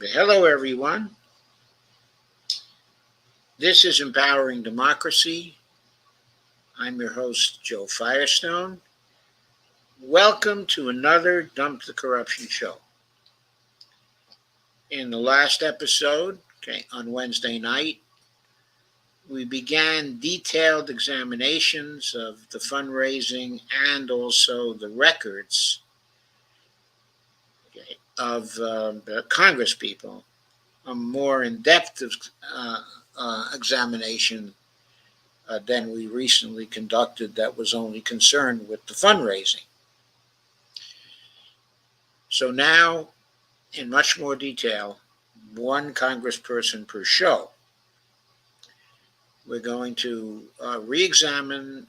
Hello, everyone. This is Empowering Democracy. I'm your host, Joe Firestone. Welcome to another Dump the Corruption show. In the last episode, on Wednesday night, we began detailed examinations of the fundraising and also the records of the Congress people. A more in-depth examination than we recently conducted that was only concerned with the fundraising. So now, in much more detail, one congressperson per show, we're going to re-examine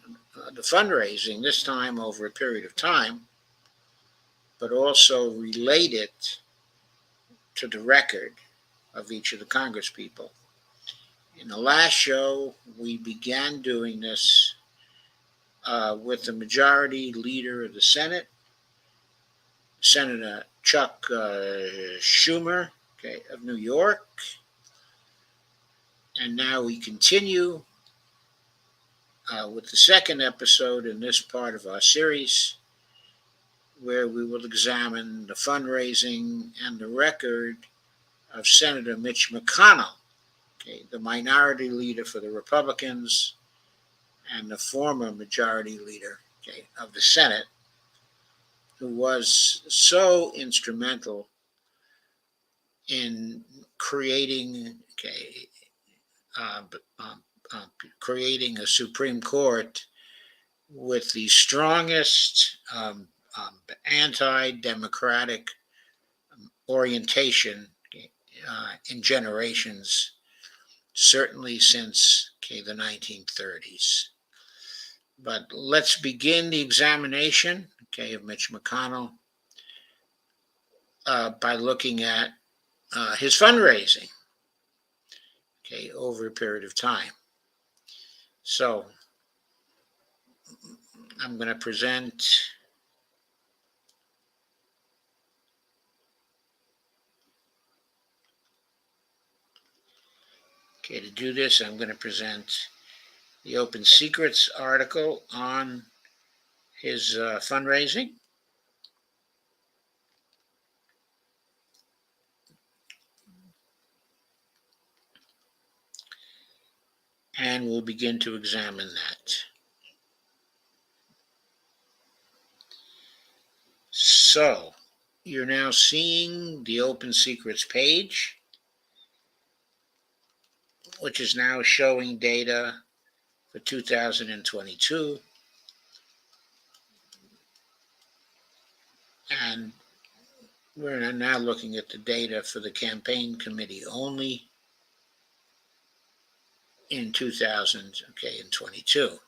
the fundraising, this time over a period of time, but also relate it to the record of each of the congresspeople. In the last show, we began doing this with the majority leader of the Senate, Senator Chuck Schumer, of New York. And now we continue with the second episode in this part of our series, where we will examine the fundraising and the record of Senator Mitch McConnell, the minority leader for the Republicans and the former majority leader of the Senate, who was so instrumental in creating creating a Supreme Court with the strongest anti-democratic orientation in generations, certainly since the 1930s. But let's begin the examination of Mitch McConnell by looking at his fundraising over a period of time. So I'm going to present to do this, I'm going to present the Open Secrets article on his fundraising. And we'll begin to examine that. So, you're now seeing the Open Secrets page, which is now showing data for 2022. And we're now looking at the data for the campaign committee only in 2022.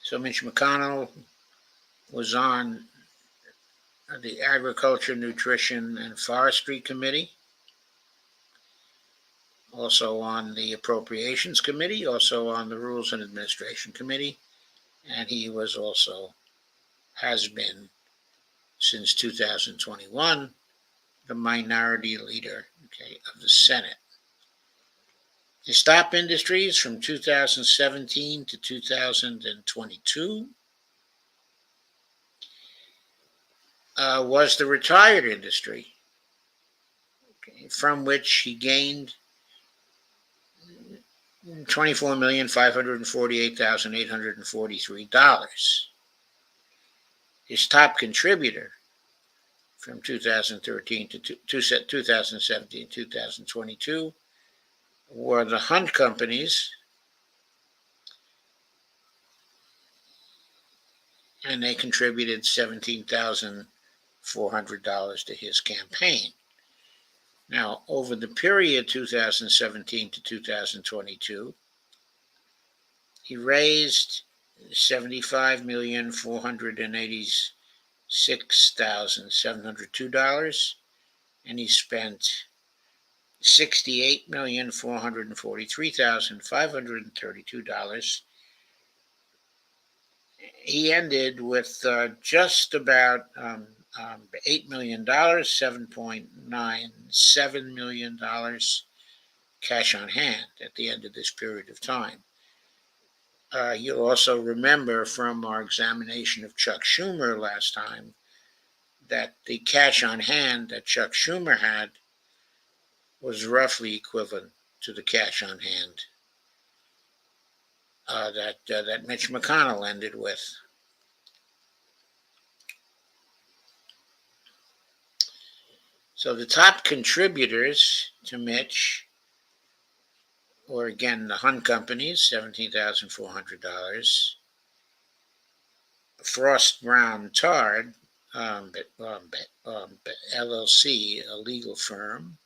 So Mitch McConnell was on the Agriculture, Nutrition, and Forestry Committee, also on the Appropriations Committee, also on the Rules and Administration Committee, and he has been since 2021 the minority leader of the Senate. His top industries from 2017 to 2022 was the retired industry, from which he gained $24,548,843. His top contributor from 2013 to 2017, 2022 were the Hunt companies, and they contributed $17,400 to his campaign. Now, over the period 2017 to 2022, he raised $75,486,702, and he spent $68,443,532 he ended with just about $8 million, $7.97 million cash on hand at the end of this period of time. You'll also remember from our examination of Chuck Schumer last time that the cash on hand that Chuck Schumer had was roughly equivalent to the cash on hand that Mitch McConnell ended with. So the top contributors to Mitch were again the Hunt companies, $17,400. Frost Brown Tard, LLC, a legal firm,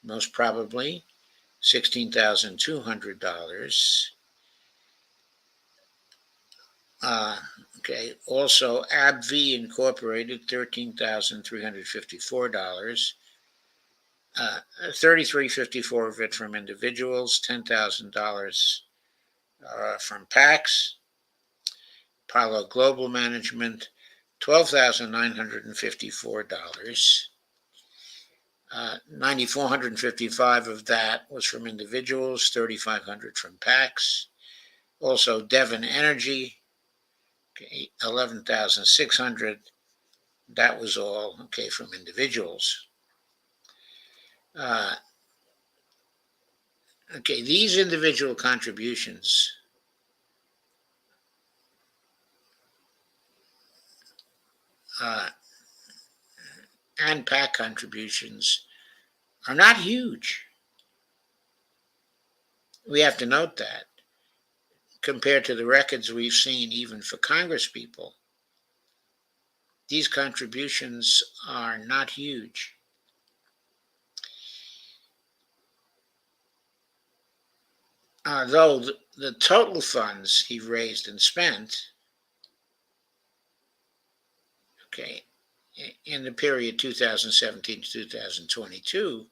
most probably $16,200. Also AbbVie Incorporated, $13,354. $3,354 of it from individuals, $10,000 from PACs. Apollo Global Management, $12,954. $9,455 of that was from individuals, $3,500 from PACs. Also Devon Energy, $11,600. That was all from individuals. These individual contributions and PAC contributions are not huge. We have to note that compared to the records we've seen even for Congress people, these contributions are not huge. Though the total funds he raised and spent, in the period 2017 to 2022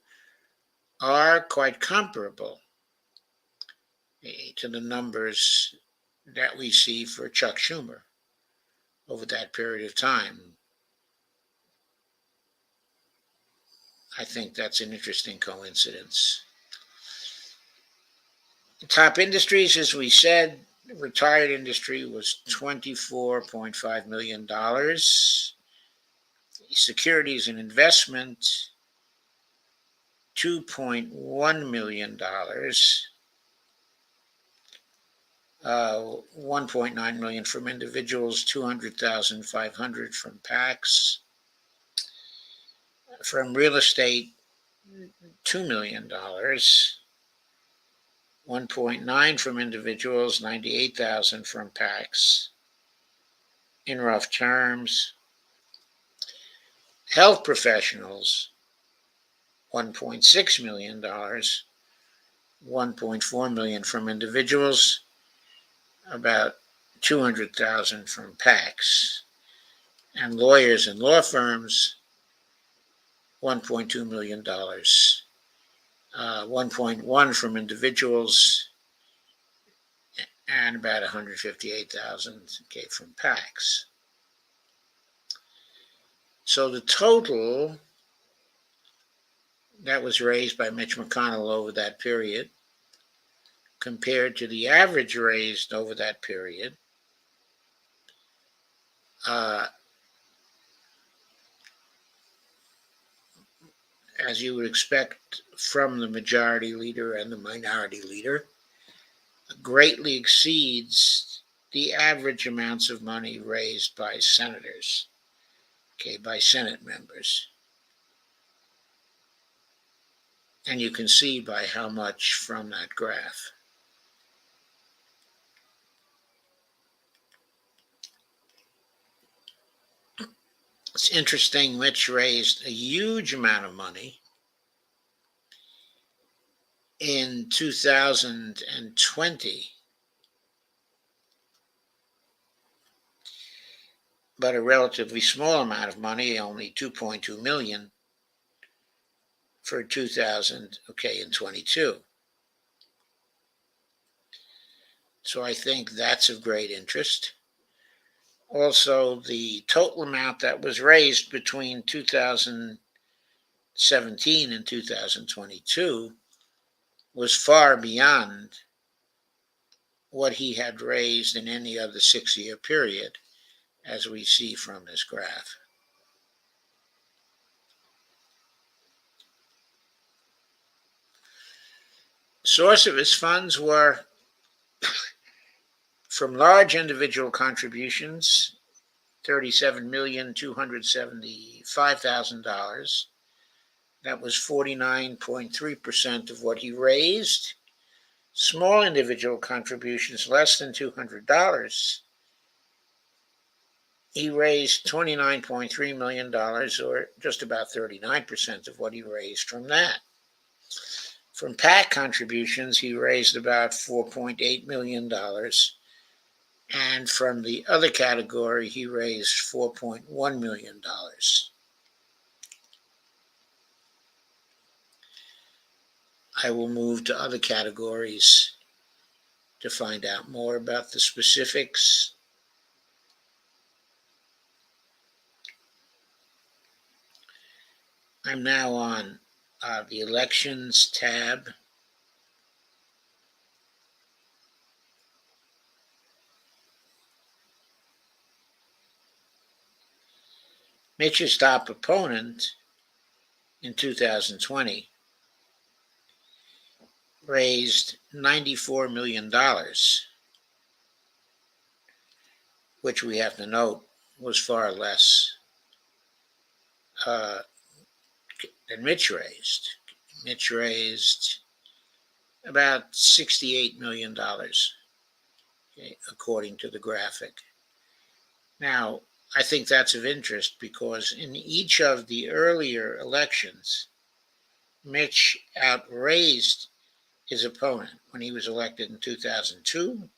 are quite comparable to the numbers that we see for Chuck Schumer over that period of time. I think that's an interesting coincidence. The top industries, as we said, the retired industry was $24.5 million. Securities and investment, $2.1 million. $1.9 million from individuals, $200,500 from PACs. From real estate, $2 million. $1.9 from individuals, $98,000 from PACs. In rough terms, health professionals, $1.6 million. $1.4 million from individuals, about $200,000 from PACs. And lawyers and law firms, $1.2 million. 1.1 from individuals, and about $158,000 from PACs. So the total that was raised by Mitch McConnell over that period, compared to the average raised over that period, as you would expect from the majority leader and the minority leader, greatly exceeds the average amounts of money raised by senators, by Senate members. And you can see by how much from that graph. It's interesting, Mitch raised a huge amount of money in 2020, but a relatively small amount of money, only $2.2 million for 2022. So I think that's of great interest. Also, the total amount that was raised between 2017 and 2022 was far beyond what he had raised in any other 6-year period, as we see from this graph. Source of his funds were from large individual contributions, $37,275,000. That was 49.3% of what he raised. Small individual contributions, less than $200. He raised $29.3 million, or just about 39% of what he raised from that. From PAC contributions, he raised about $4.8 million. And from the other category, he raised $4.1 million. I will move to other categories to find out more about the specifics. I'm now on the Elections tab. Mitch's top opponent in 2020 raised $94 million, which we have to note was far less than Mitch raised. Mitch raised about $68 million, okay, according to the graphic. Now, I think that's of interest because in each of the earlier elections, Mitch outraised his opponent when he was elected in 2002,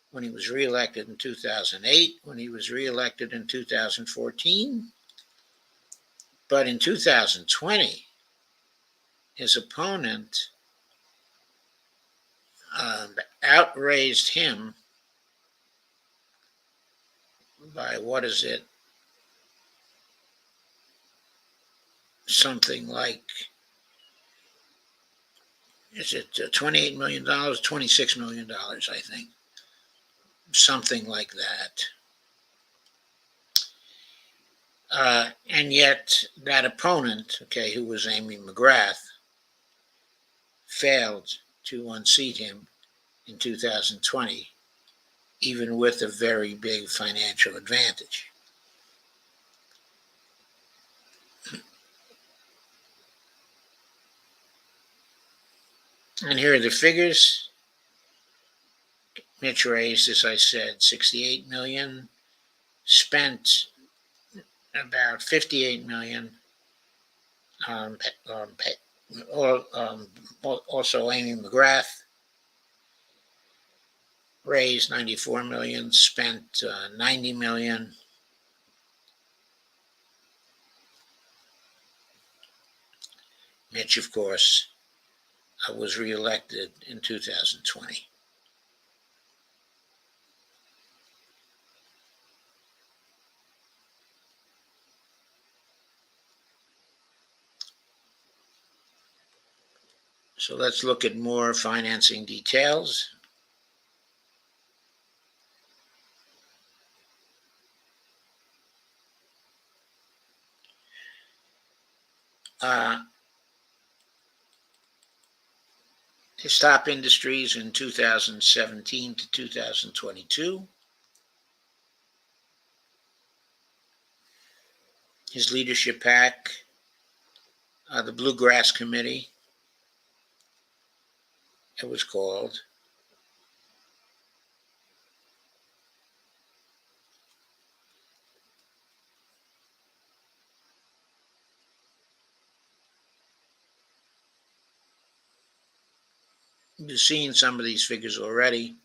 when he was reelected in 2008, when he was reelected in 2014. But in 2020, his opponent outraised him by, what is it, something like, is it $28 million, $26 million, I think, something like that. And yet that opponent, okay, who was Amy McGrath, failed to unseat him in 2020, even with a very big financial advantage. And here are the figures. Mitch raised, as I said, $68 million, spent about $58 million. Also, Amy McGrath raised $94 million, spent $90 million. Mitch, of course, was reelected in 2020. So let's look at more financing details. His top industries in 2017 to 2022. His leadership PAC, the Bluegrass Committee, it was called. You've seen some of these figures already.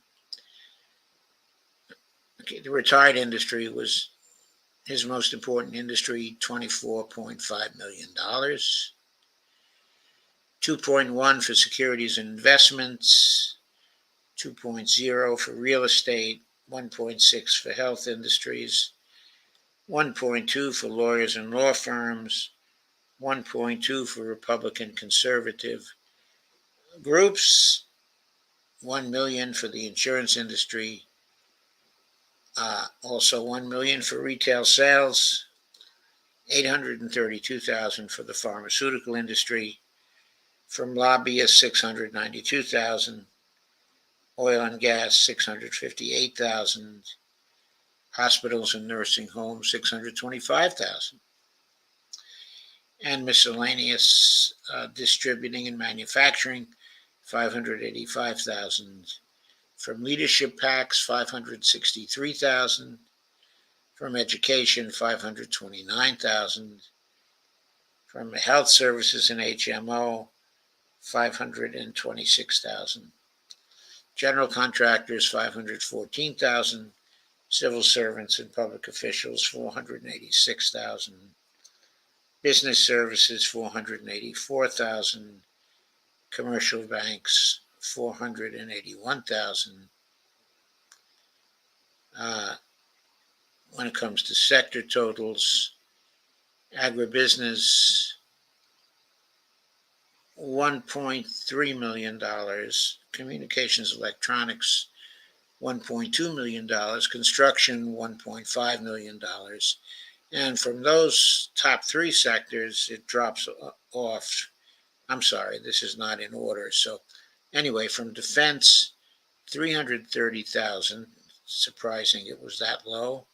Okay, the retired industry was his most important industry, $24.5 million. 2.1 for securities and investments, 2.0 for real estate, 1.6 for health industries, 1.2 for lawyers and law firms, 1.2 for Republican conservative groups, 1 million for the insurance industry, also 1 million for retail sales, 832,000 for the pharmaceutical industry, from lobbyists 692,000, oil and gas 658,000, hospitals and nursing homes 625,000, and miscellaneous distributing and manufacturing 585,000, from leadership PACs 563,000, from education 529,000, from health services and HMO 526,000, general contractors 514,000, civil servants and public officials 486,000, business services 484,000, commercial banks 481,000. When it comes to sector totals, agribusiness $1.3 million, communications electronics $1.2 million, construction $1.5 million. And from those top three sectors, it drops off. I'm sorry, this is not in order. So anyway, from defense, 330,000, surprising it was that low.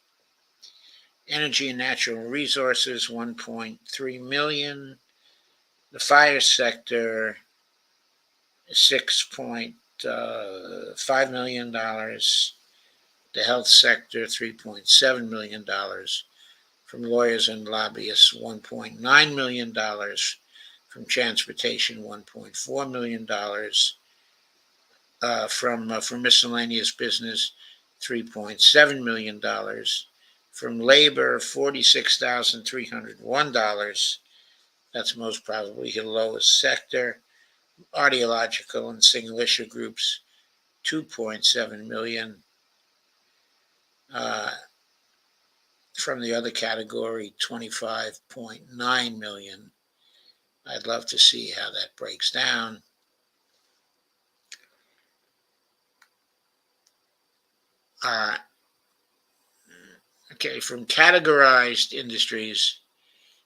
Energy and natural resources, 1.3 million. The fire sector, $6.5 million. The health sector, $3.7 million. From lawyers and lobbyists, $1.9 million. From transportation, $1.4 million. From miscellaneous business, $3.7 million. From labor, $46,301. That's most probably the lowest sector. Audiological and single issue groups, 2.7 million. From the other category, 25.9 million. I'd love to see how that breaks down. Okay, from categorized industries,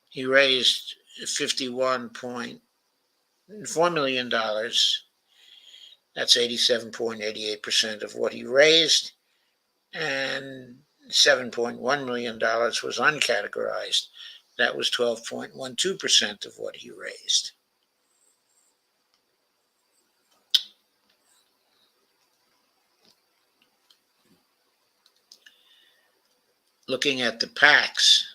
he raised $51.4 million. That's 87.88% of what he raised. And $7.1 million was uncategorized. That was 12.12% of what he raised. Looking at the PACs,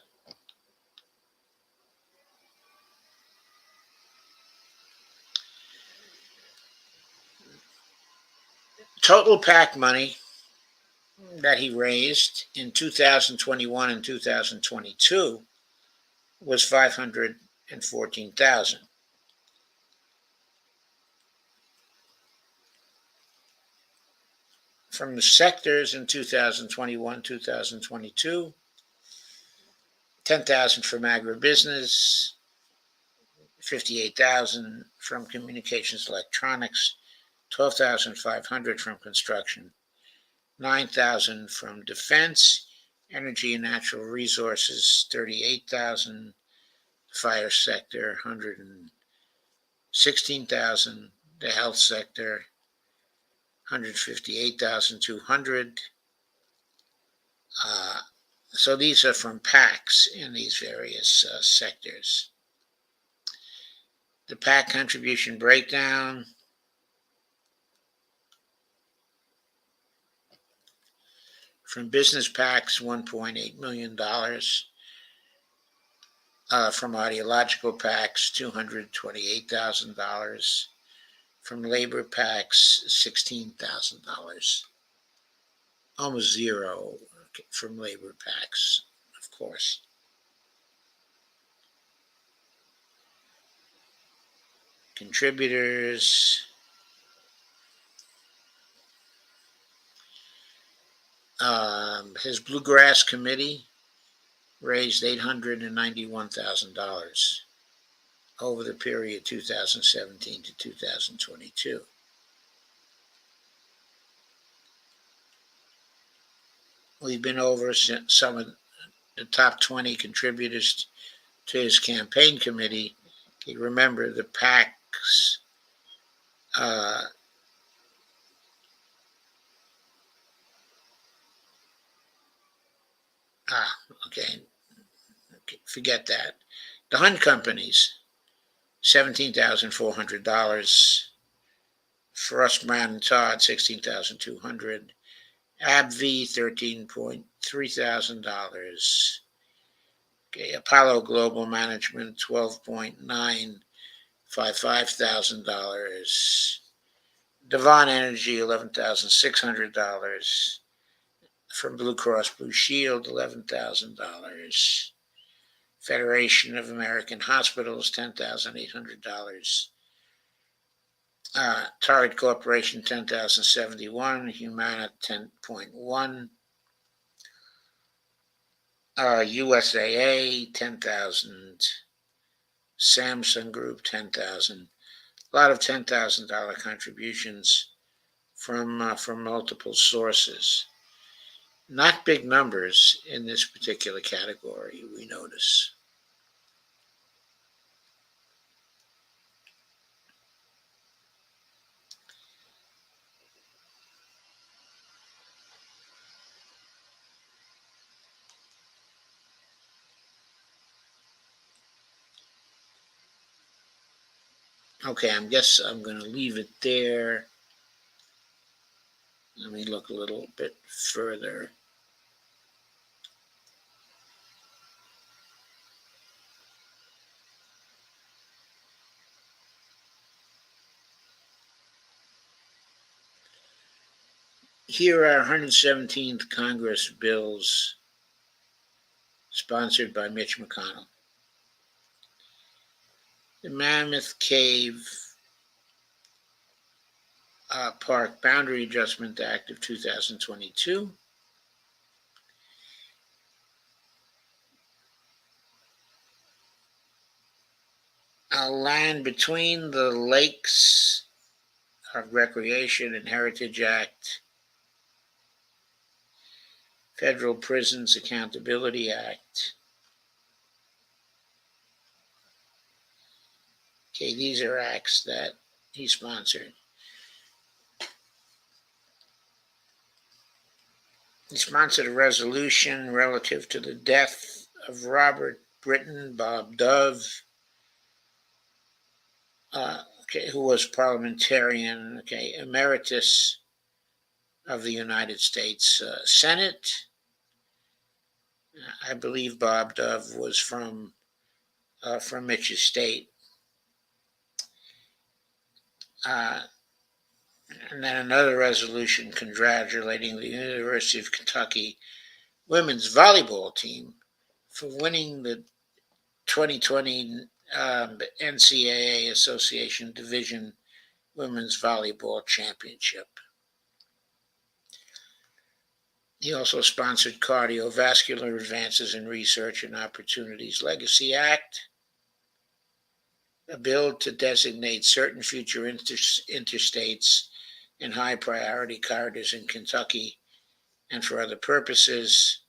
total PAC money that he raised in 2021 and 2022 was 514,000. From the sectors in 2021, 2022, 10,000 from agribusiness, 58,000 from communications electronics, 12,500 from construction, 9,000 from defense, energy and natural resources, 38,000, fire sector, 116,000, the health sector, 158,200. So these are from PACs in these various sectors. The PAC contribution breakdown. From business PACs, $1.8 million. From audiological PACs, $228,000. From labor PACs, $16,000. Almost zero from labor PACs, of course. Contributors. His Bluegrass Committee raised $891,000 over the period 2017 to 2022. We've been over some of the top 20 contributors to his campaign committee. You remember the PACs, okay, forget that. The Hunt companies, $17,400. Frost Brown and Todd, $16,200. AbbVie, $13,300. Okay, Apollo Global Management, $12,955,000. Devon Energy, $11,600. From Blue Cross Blue Shield, $11,000. Federation of American Hospitals, $10,800. Target Corporation, $10,071. Humana, $10.1. USAA, $10,000. Samsung Group, $10,000. A lot of $10,000 contributions from multiple sources. Not big numbers in this particular category, we notice. Okay, I guess I'm going to leave it there. Let me look a little bit further. Here are 117th Congress bills sponsored by Mitch McConnell. The Mammoth Cave Park Boundary Adjustment Act of 2022. Land Between the Lakes Recreation and Heritage Act. Federal Prisons Accountability Act. Okay, these are acts that he sponsored. He sponsored a resolution relative to the death of Robert Britton, Bob Dove, who was parliamentarian, emeritus of the United States Senate. I believe Bob Dove was from Mitch's state. And then another resolution congratulating the University of Kentucky women's volleyball team for winning the 2020 NCAA Association Division Women's Volleyball Championship. He also sponsored Cardiovascular Advances in Research and Opportunities Legacy Act, a bill to designate certain future interstates and high priority corridors in Kentucky and for other purposes.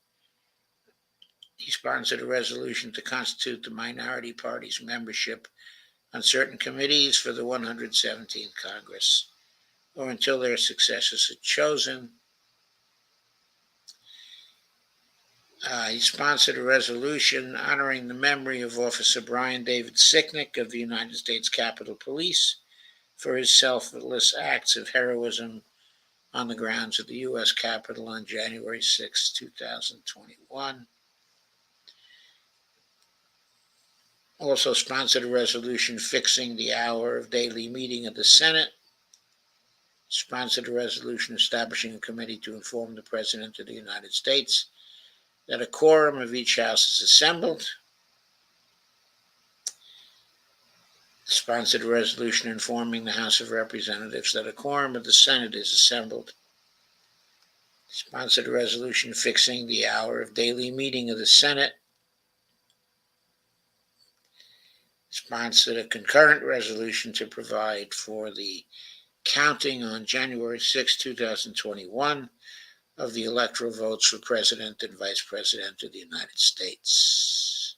He sponsored a resolution to constitute the minority party's membership on certain committees for the 117th Congress, or until their successors are chosen. He sponsored a resolution honoring the memory of Officer Brian David Sicknick of the United States Capitol Police for his selfless acts of heroism on the grounds of the U.S. Capitol on January 6, 2021. Also sponsored a resolution fixing the hour of daily meeting of the Senate. Sponsored a resolution establishing a committee to inform the President of the United States that a quorum of each house is assembled. Sponsored a resolution informing the House of Representatives that a quorum of the Senate is assembled. Sponsored a resolution fixing the hour of daily meeting of the Senate. Sponsored a concurrent resolution to provide for the counting on January 6, 2021 of the electoral votes for President and Vice President of the United States.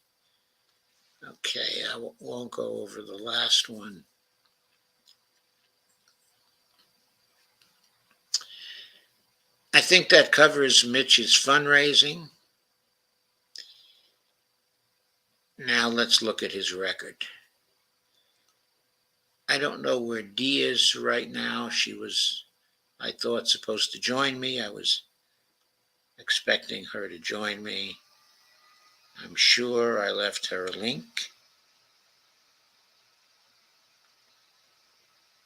Okay, I won't go over the last one. I think that covers Mitch's fundraising. Now let's look at his record. I don't know where Dee is right now. She was, I thought, supposed to join me. I was expecting her to join me. I'm sure I left her a link.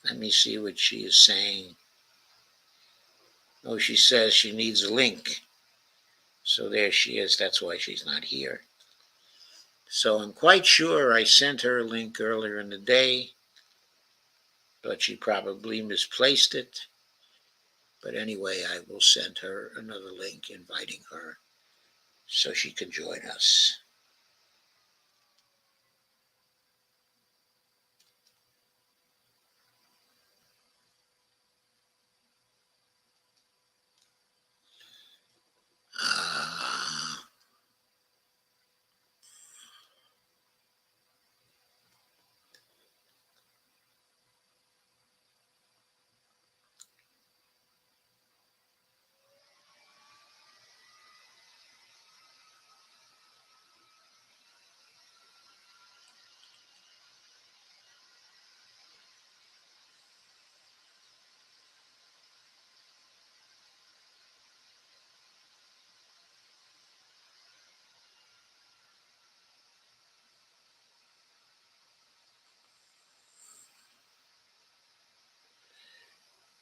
Let me see what she is saying. Oh, she says she needs a link. So there she is. That's why she's not here. So I'm quite sure I sent her a link earlier in the day, but she probably misplaced it. But anyway, I will send her another link inviting her so she can join us.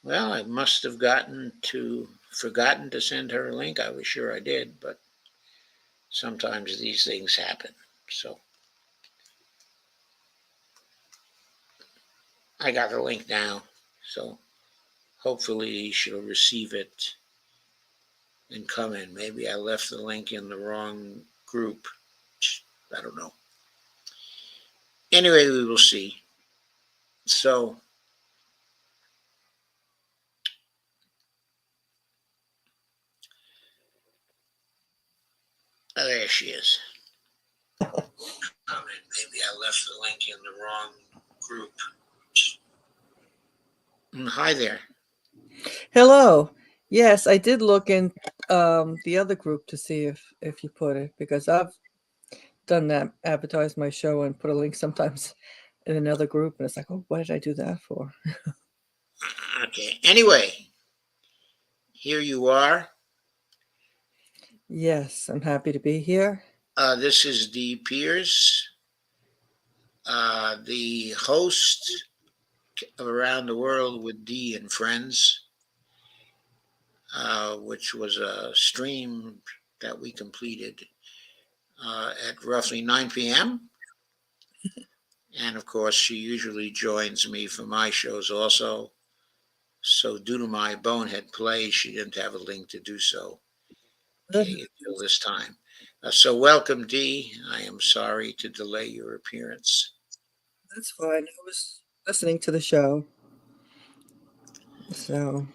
Well, I must have forgotten to send her a link. I was sure I did, but sometimes these things happen. So I got the link now. So hopefully she'll receive it and come in. Maybe I left the link in the wrong group. I don't know. Anyway, we will see. So there she is. Maybe I left the link in the wrong group. Hi there. Hello. Yes, I did look in the other group to see if you put it, because I've done that, advertise my show and put a link sometimes in another group, and it's like, oh, what did I do that for? Okay. Anyway, here you are. Yes, I'm happy to be here. This is Dee Pierce, the host of Around the World with Dee and Friends, which was a stream that we completed at roughly 9 p.m. And of course, she usually joins me for my shows also. So, due to my bonehead play, she didn't have a link to do so. Okay, until this time. So, welcome, Dee. I am sorry to delay your appearance. That's fine. I was listening to the show. So,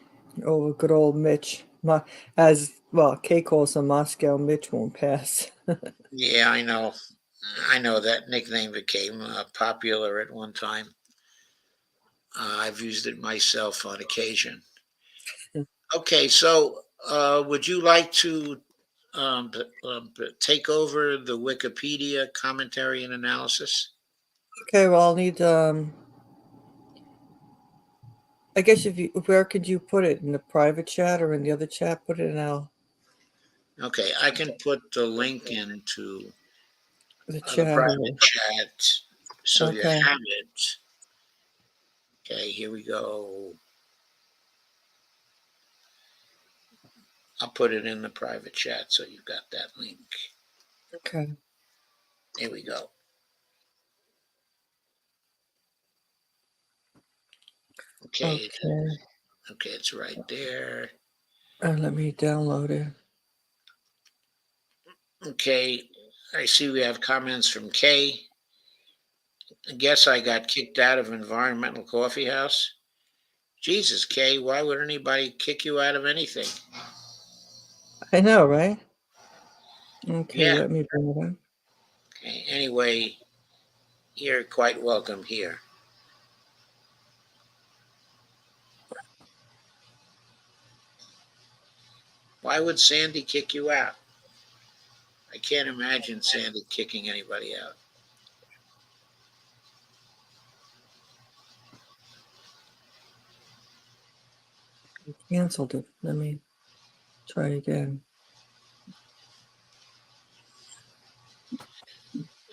oh, good old Mitch. As well, Kay calls him Moscow, Mitch won't pass. Yeah, I know. I know that nickname became popular at one time. I've used it myself on occasion. Okay, so would you like to take over the Wikipedia commentary and analysis? Okay, well, I'll need I guess where could you put it, in the private chat or in the other chat? Put it in Okay, I can put the link into the the chat. private chat so you Okay. have it. Okay, here we go. I'll put it in the private chat so you've got that link. Okay. Here we go. Okay, Okay. okay, it's right there. Let me download it. Okay, I see we have comments from Kay. I guess I got kicked out of Environmental Coffee House. Jesus, Kay, why would anybody kick you out of anything? I know, right? Okay, Yeah. let me bring it up. Okay. Anyway, you're quite welcome here. Why would Sandy kick you out? I can't imagine Sandy kicking anybody out. I canceled it. Let me try again.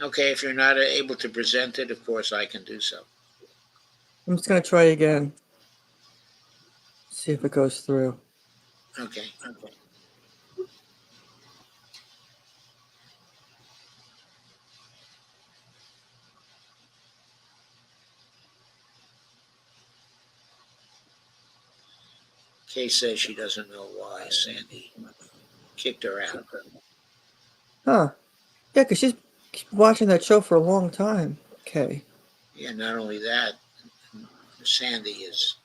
Okay, if you're not able to present it, of course I can do so. I'm just going to try again. See if it goes through. Okay. Kay says she doesn't know why Sandy kicked her out. Huh. Yeah, because she's watching that show for a long time. Okay. Yeah, not only that, Sandy is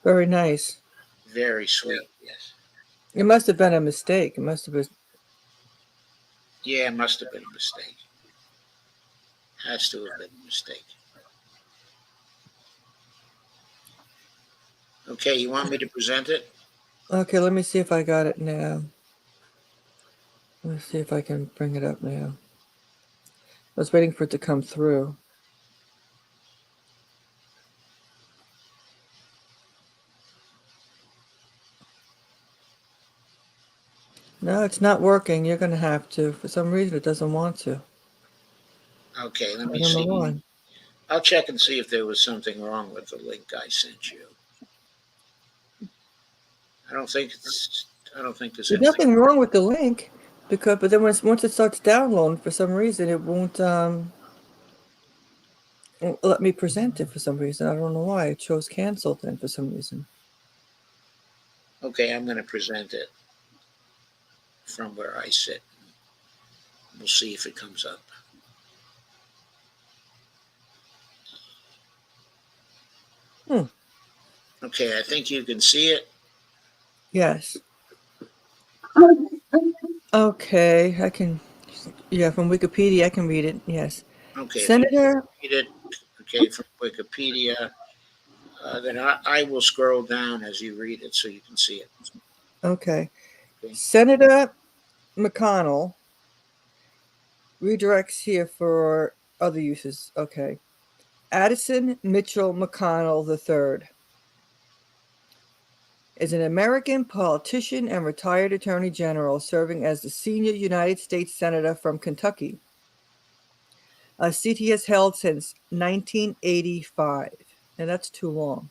Very nice. very sweet. Yes. It must have been a mistake. It must have been. Yeah, it must have been a mistake. Has to have been a mistake. Okay, you want me to present it? Okay, let me see if I got it now. Let's see if I can bring it up now. I was waiting for it to come through. No, it's not working. You're going to have to. For some reason, it doesn't want to. Okay, let I me don't know see. why. I'll check and see if there was something wrong with the link I sent you. I don't think it's. I don't think there's There's anything. nothing wrong with the link, but then once it starts downloading, for some reason, it won't let me present it for some reason. I don't know why. It shows canceled then for some reason. Okay, I'm going to present it from where I sit. We'll see if it comes up. Hmm. Okay, I think you can see it. Yes. Okay, I can. Yeah, from Wikipedia, I can read it. Yes. Okay, if you Senator. read it, okay, from Wikipedia, then I will scroll down as you read it so you can see it. Okay. Okay. Senator McConnell redirects here for other uses. Okay. Addison Mitchell McConnell III is an American politician and retired attorney general serving as the senior United States Senator from Kentucky, a seat he has held since 1985. And that's too long.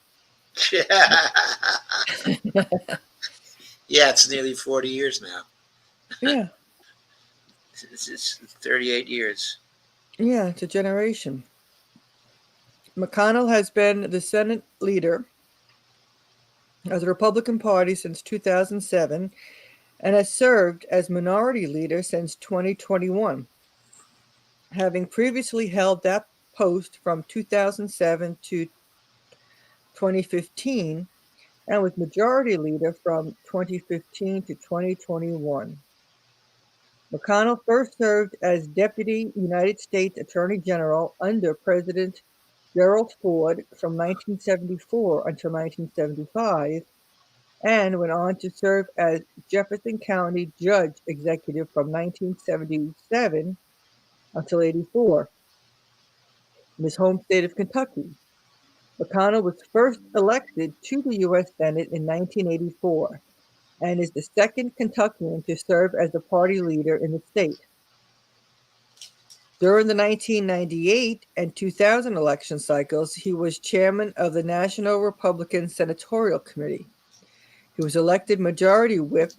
Yeah, it's nearly 40 years now. Yeah. It's 38 years. Yeah, it's a generation. McConnell has been the Senate leader of the Republican Party since 2007 and has served as minority leader since 2021, having previously held that post from 2007 to 2015 and was majority leader from 2015 to 2021. McConnell first served as Deputy United States Attorney General under President Gerald Ford from 1974 until 1975, and went on to serve as Jefferson County Judge Executive from 1977 until 84 in his home state of Kentucky. McConnell was first elected to the U.S. Senate in 1984 and is the second Kentuckian to serve as the party leader in the state. During the 1998 and 2000 election cycles, he was chairman of the National Republican Senatorial Committee. He was elected majority whip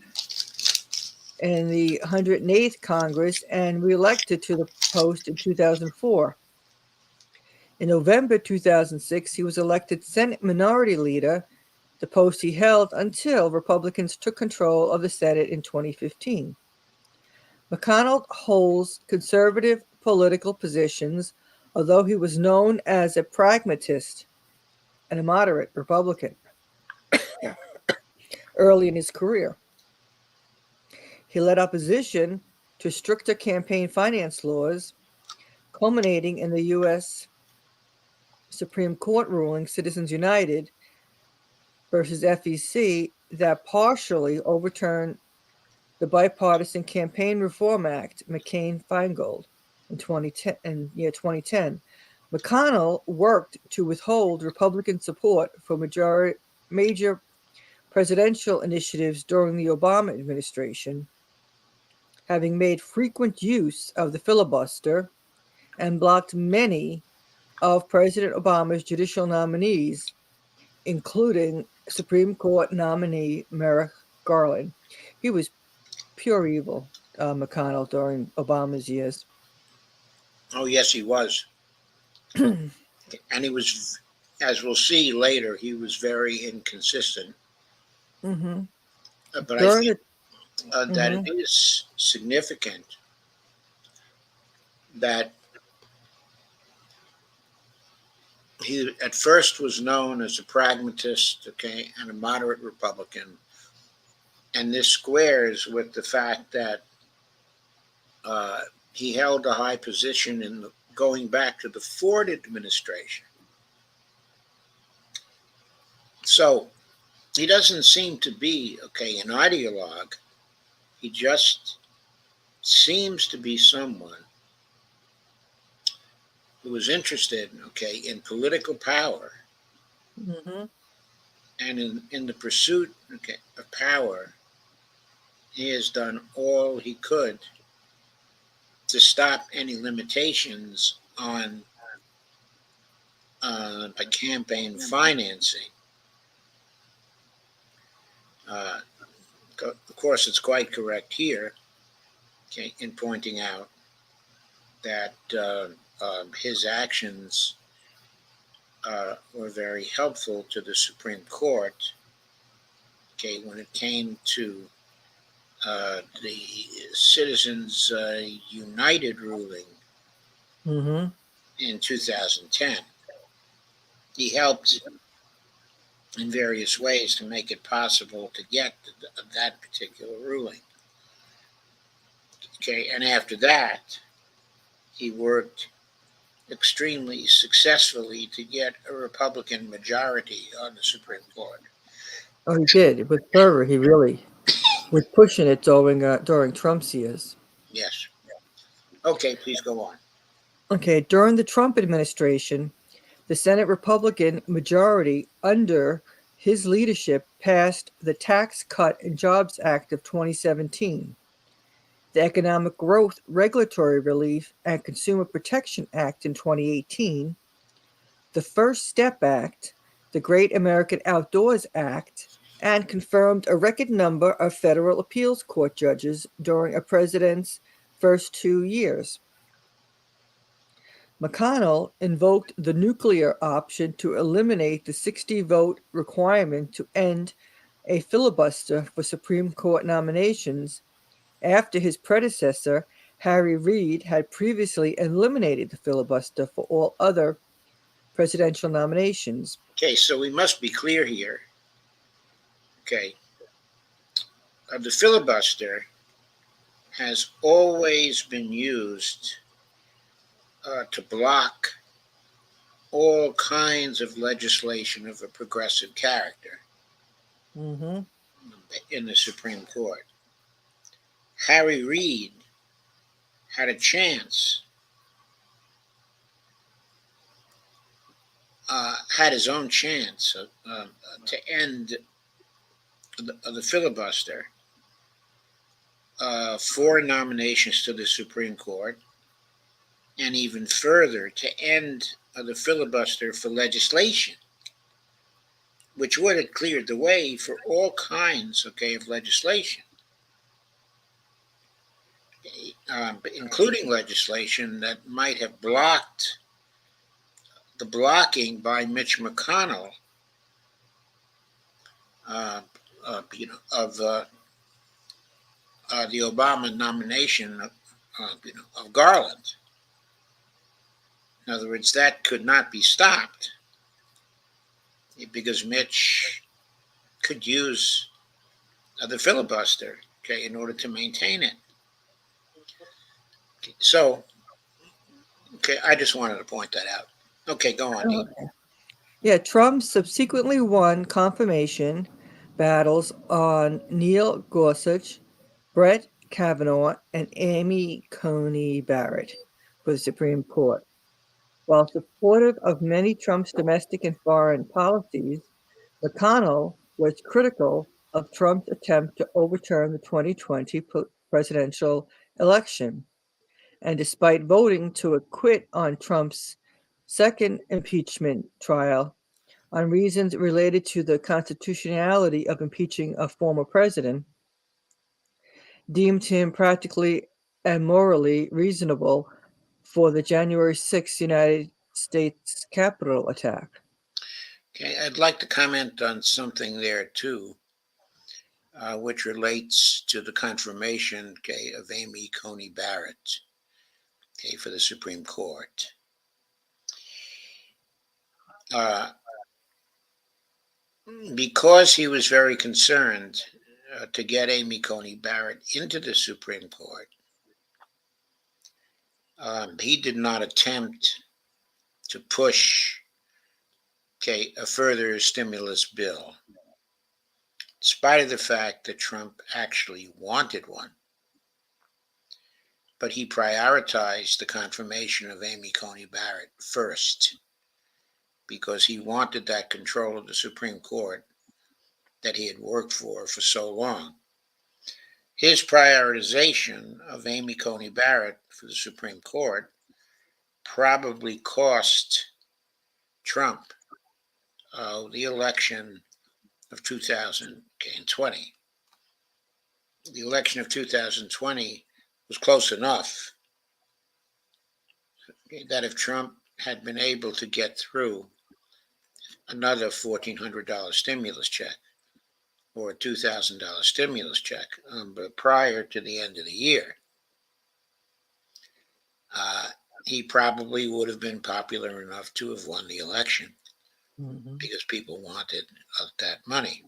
in the 108th Congress and reelected to the post in 2004. In November 2006, he was elected Senate Minority Leader the post he held until Republicans took control of the Senate in 2015. McConnell holds conservative political positions, although he was known as a pragmatist and a moderate Republican early in his career. He led opposition to stricter campaign finance laws, culminating in the U.S. Supreme Court ruling Citizens United versus FEC that partially overturned the bipartisan Campaign Reform Act, McCain-Feingold, in 2010. McConnell worked to withhold Republican support for major presidential initiatives during the Obama administration, having made frequent use of the filibuster and blocked many of President Obama's judicial nominees, including Supreme Court nominee Merrick Garland. He was pure evil, McConnell, during Obama's years. Oh, yes, he was. And he was, as we'll see later, he was very inconsistent. Mm-hmm. But I During think the that it mm-hmm. is significant that he at first was known as a pragmatist, okay, and a moderate Republican. And this squares with the fact that he held a high position in going back to the Ford administration. So he doesn't seem to be, okay, an ideologue. He just seems to be someone who was interested, okay, in political power Mm-hmm. and in the pursuit, okay, of power. He has done all he could to stop any limitations on the campaign financing. Uh, of course, it's quite correct here, okay, in pointing out that his actions were very helpful to the Supreme Court, okay, when it came to the Citizens United ruling Mm-hmm. in 2010. He helped in various ways to make it possible to get that particular ruling. Okay, and after that, he worked extremely successfully to get a Republican majority on the Supreme Court. Oh, he did. With fervor, he really was pushing it during Trump's years. Yes. Okay, please go on. Okay, during the Trump administration, the Senate Republican majority under his leadership passed the Tax Cut and Jobs Act of 2017, the Economic Growth, Regulatory Relief, and Consumer Protection Act in 2018, the First Step Act, the Great American Outdoors Act, and confirmed a record number of federal appeals court judges during a president's first 2 years. McConnell invoked the nuclear option to eliminate the 60-vote requirement to end a filibuster for Supreme Court nominations after his predecessor, Harry Reid, had previously eliminated the filibuster for all other presidential nominations. Okay, so we must be clear here. Okay, the filibuster has always been used to block all kinds of legislation of a progressive character Mm-hmm. in the Supreme Court. Harry Reid had a chance, had his own chance to end the filibuster for nominations to the Supreme Court, and even further to end the filibuster for legislation, which would have cleared the way for all kinds, okay, of legislation, including legislation that might have blocked the blocking by Mitch McConnell uh, of the Obama nomination of Garland. In other words, that could not be stopped because Mitch could use the filibuster, okay, in order to maintain it. So, okay, I just wanted to point that out. Okay, go on, Dee. Okay. Yeah, Trump subsequently won confirmation battles on Neil Gorsuch, Brett Kavanaugh, and Amy Coney Barrett for the Supreme Court. While supportive of many Trump's domestic and foreign policies, McConnell was critical of Trump's attempt to overturn the 2020 presidential election. And despite voting to acquit on Trump's second impeachment trial on reasons related to the constitutionality of impeaching a former president, deemed him practically and morally reasonable for the January 6th United States Capitol attack. Okay, I'd like to comment on something there too, which relates to the confirmation, okay, of Amy Coney Barrett, okay, for the Supreme Court. Because he was very concerned to get Amy Coney Barrett into the Supreme Court, he did not attempt to push, okay, a further stimulus bill, spite of the fact that Trump actually wanted one. But he prioritized the confirmation of Amy Coney Barrett first because he wanted that control of the Supreme Court that he had worked for so long. His prioritization of Amy Coney Barrett for the Supreme Court probably cost Trump the election of 2020. The election of 2020 was close enough that if Trump had been able to get through another $1,400 stimulus check or a $2,000 stimulus check but prior to the end of the year, he probably would have been popular enough to have won the election because people wanted that money.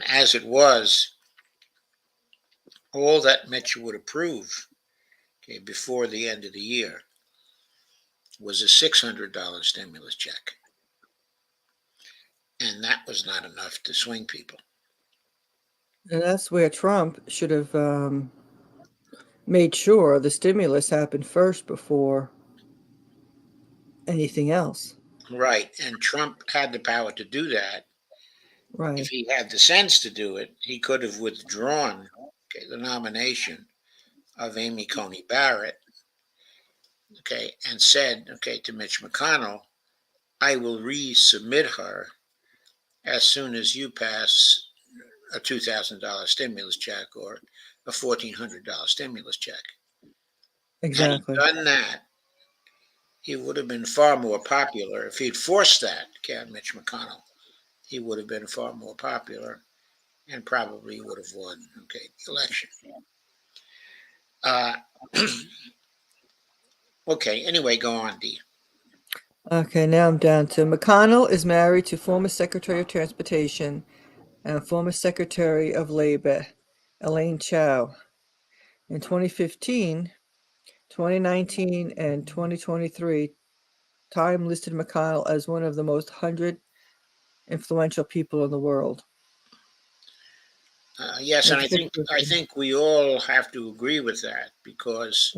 As it was, all that Mitch would approve, okay, before the end of the year was a $600 stimulus check. And that was not enough to swing people. And that's where Trump should have made sure the stimulus happened first before anything else. Right. And Trump had the power to do that. Right. If he had the sense to do it, he could have withdrawn, okay, the nomination of Amy Coney Barrett, okay, and said, okay, to Mitch McConnell, I will resubmit her as soon as you pass a $2,000 stimulus check or a $1,400 stimulus check. Exactly. Had he done that, he would have been far more popular. If he'd forced that, Mitch McConnell, he would have been far more popular and probably would have won, okay, the election. Okay, anyway, go on, Dee. Okay, now I'm down to McConnell is married to former Secretary of Transportation and former Secretary of Labor, Elaine Chao. In 2015, 2019, and 2023, Time listed McConnell as one of the most 100 influential people in the world. Yes, and I think we all have to agree with that because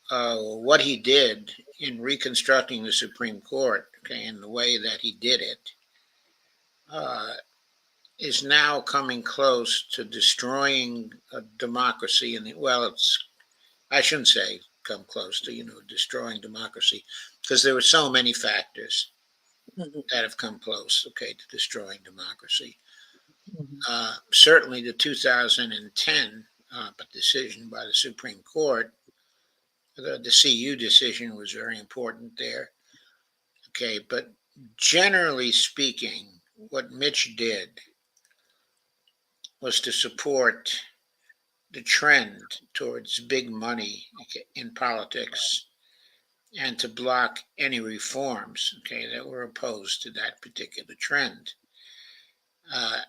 what he did in reconstructing the Supreme Court, okay, and the way that he did it, is now coming close to destroying a democracy. I shouldn't say come close to, destroying democracy, because there were so many factors that have come close, okay, to destroying democracy. Certainly the 2010 decision by the Supreme Court, the CU decision was very important there. Okay, but generally speaking, what Mitch did was to support the trend towards big money in politics and to block any reforms, that were opposed to that particular trend. Uh,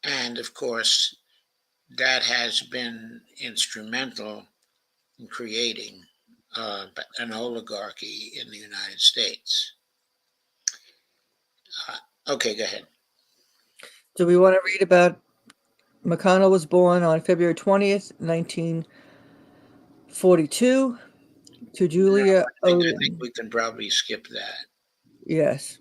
and of course, that has been instrumental in creating an oligarchy in the United States. Okay, go ahead. Do we want to read about McConnell was born on February 20th, 1942 to No, Julia I think Odin. we can probably skip that. Yes.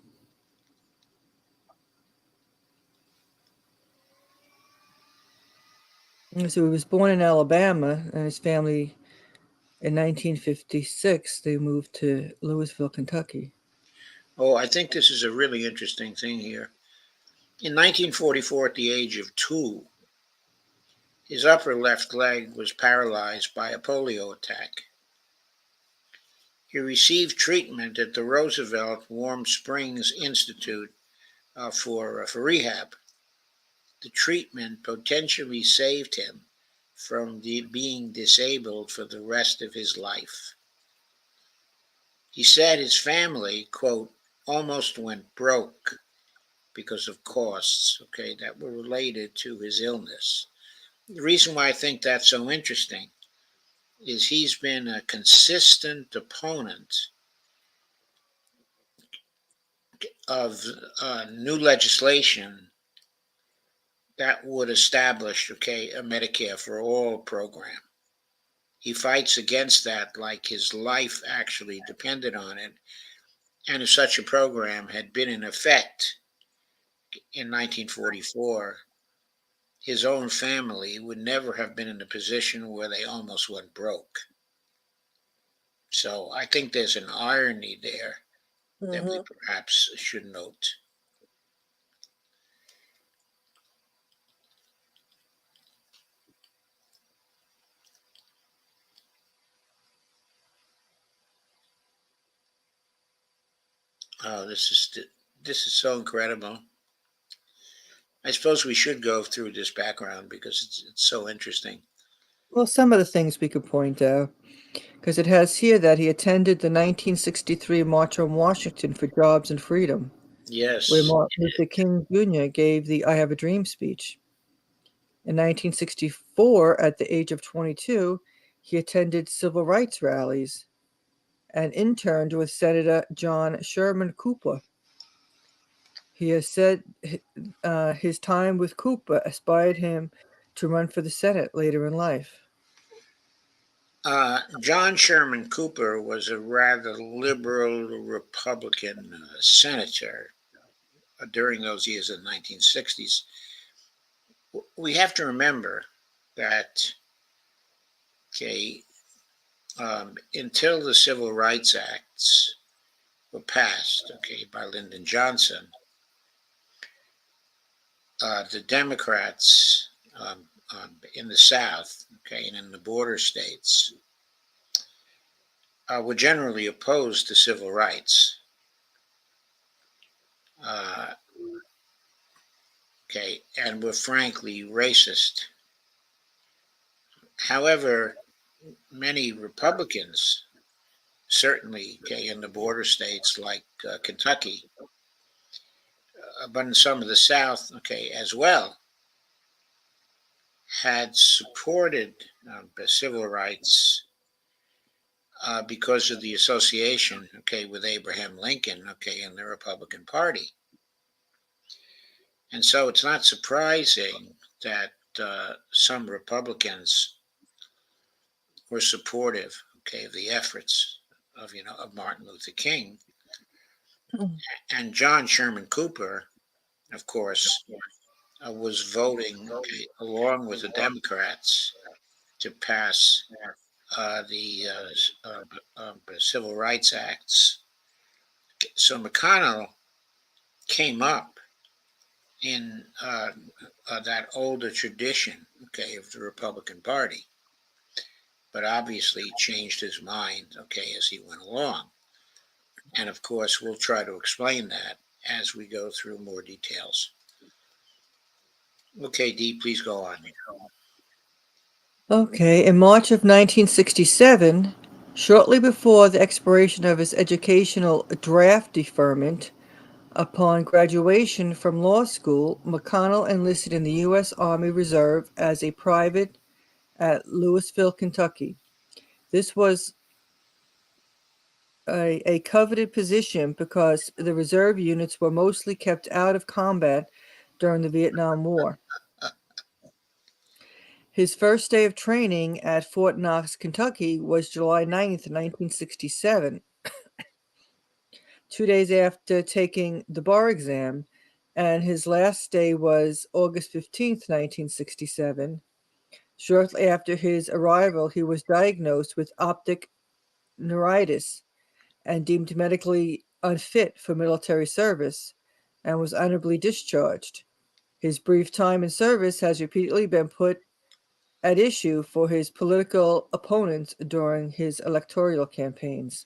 So he was born in Alabama, and his family in 1956 they moved to Louisville, Kentucky. Oh, I think this is a really interesting thing here. In 1944, at the age of 2, his upper left leg was paralyzed by a polio attack. He received treatment at the Roosevelt Warm Springs Institute for rehab. The treatment potentially saved him from being disabled for the rest of his life. He said his family, quote, almost went broke because of costs, that were related to his illness. The reason why I think that's so interesting is he's been a consistent opponent of new legislation that would establish, a Medicare for all program. He fights against that like his life actually depended on it. And if such a program had been in effect in 1944, his own family would never have been in a position where they almost went broke. So I think there's an irony there that we Mm-hmm. perhaps should note. Oh, this is so incredible. I suppose we should go through this background because it's so interesting. Well, some of the things we could point out, because it has here that he attended the 1963 March on Washington for Jobs and Freedom, where Yes. Martin Luther King Jr. gave the I Have a Dream speech. In 1964, at the age of 22, he attended civil rights rallies and interned with Senator John Sherman Cooper. He has said his time with Cooper inspired him to run for the Senate later in life. John Sherman Cooper was a rather liberal Republican senator during those years in the 1960s. We have to remember that, okay, until the Civil Rights Acts were passed, by Lyndon Johnson, the Democrats in the South, and in the border states, were generally opposed to civil rights. Uh, and were frankly racist. However, many Republicans, certainly, in the border states like Kentucky, but in some of the South, as well, had supported civil rights because of the association, with Abraham Lincoln, in the Republican Party. And so it's not surprising that some Republicans were supportive, of the efforts of Martin Luther King. And John Sherman Cooper, of course, was voting, along with the Democrats to pass the Civil Rights Acts. So McConnell came up in that older tradition, of the Republican Party, but obviously changed his mind, as he went along. And of course, we'll try to explain that. as we go through more details. Okay, Dee, please go on. Okay, in March of 1967, shortly before the expiration of his educational draft deferment, upon graduation from law school, McConnell enlisted in the U.S. Army Reserve as a private at Louisville, Kentucky. This was a coveted position because the reserve units were mostly kept out of combat during the Vietnam War. His first day of training at Fort Knox, Kentucky was July 9th, 1967, 2 days after taking the bar exam, and his last day was August 15th, 1967. Shortly after his arrival, he was diagnosed with optic neuritis and deemed medically unfit for military service and was honorably discharged. His brief time in service has repeatedly been put at issue for his political opponents during his electoral campaigns.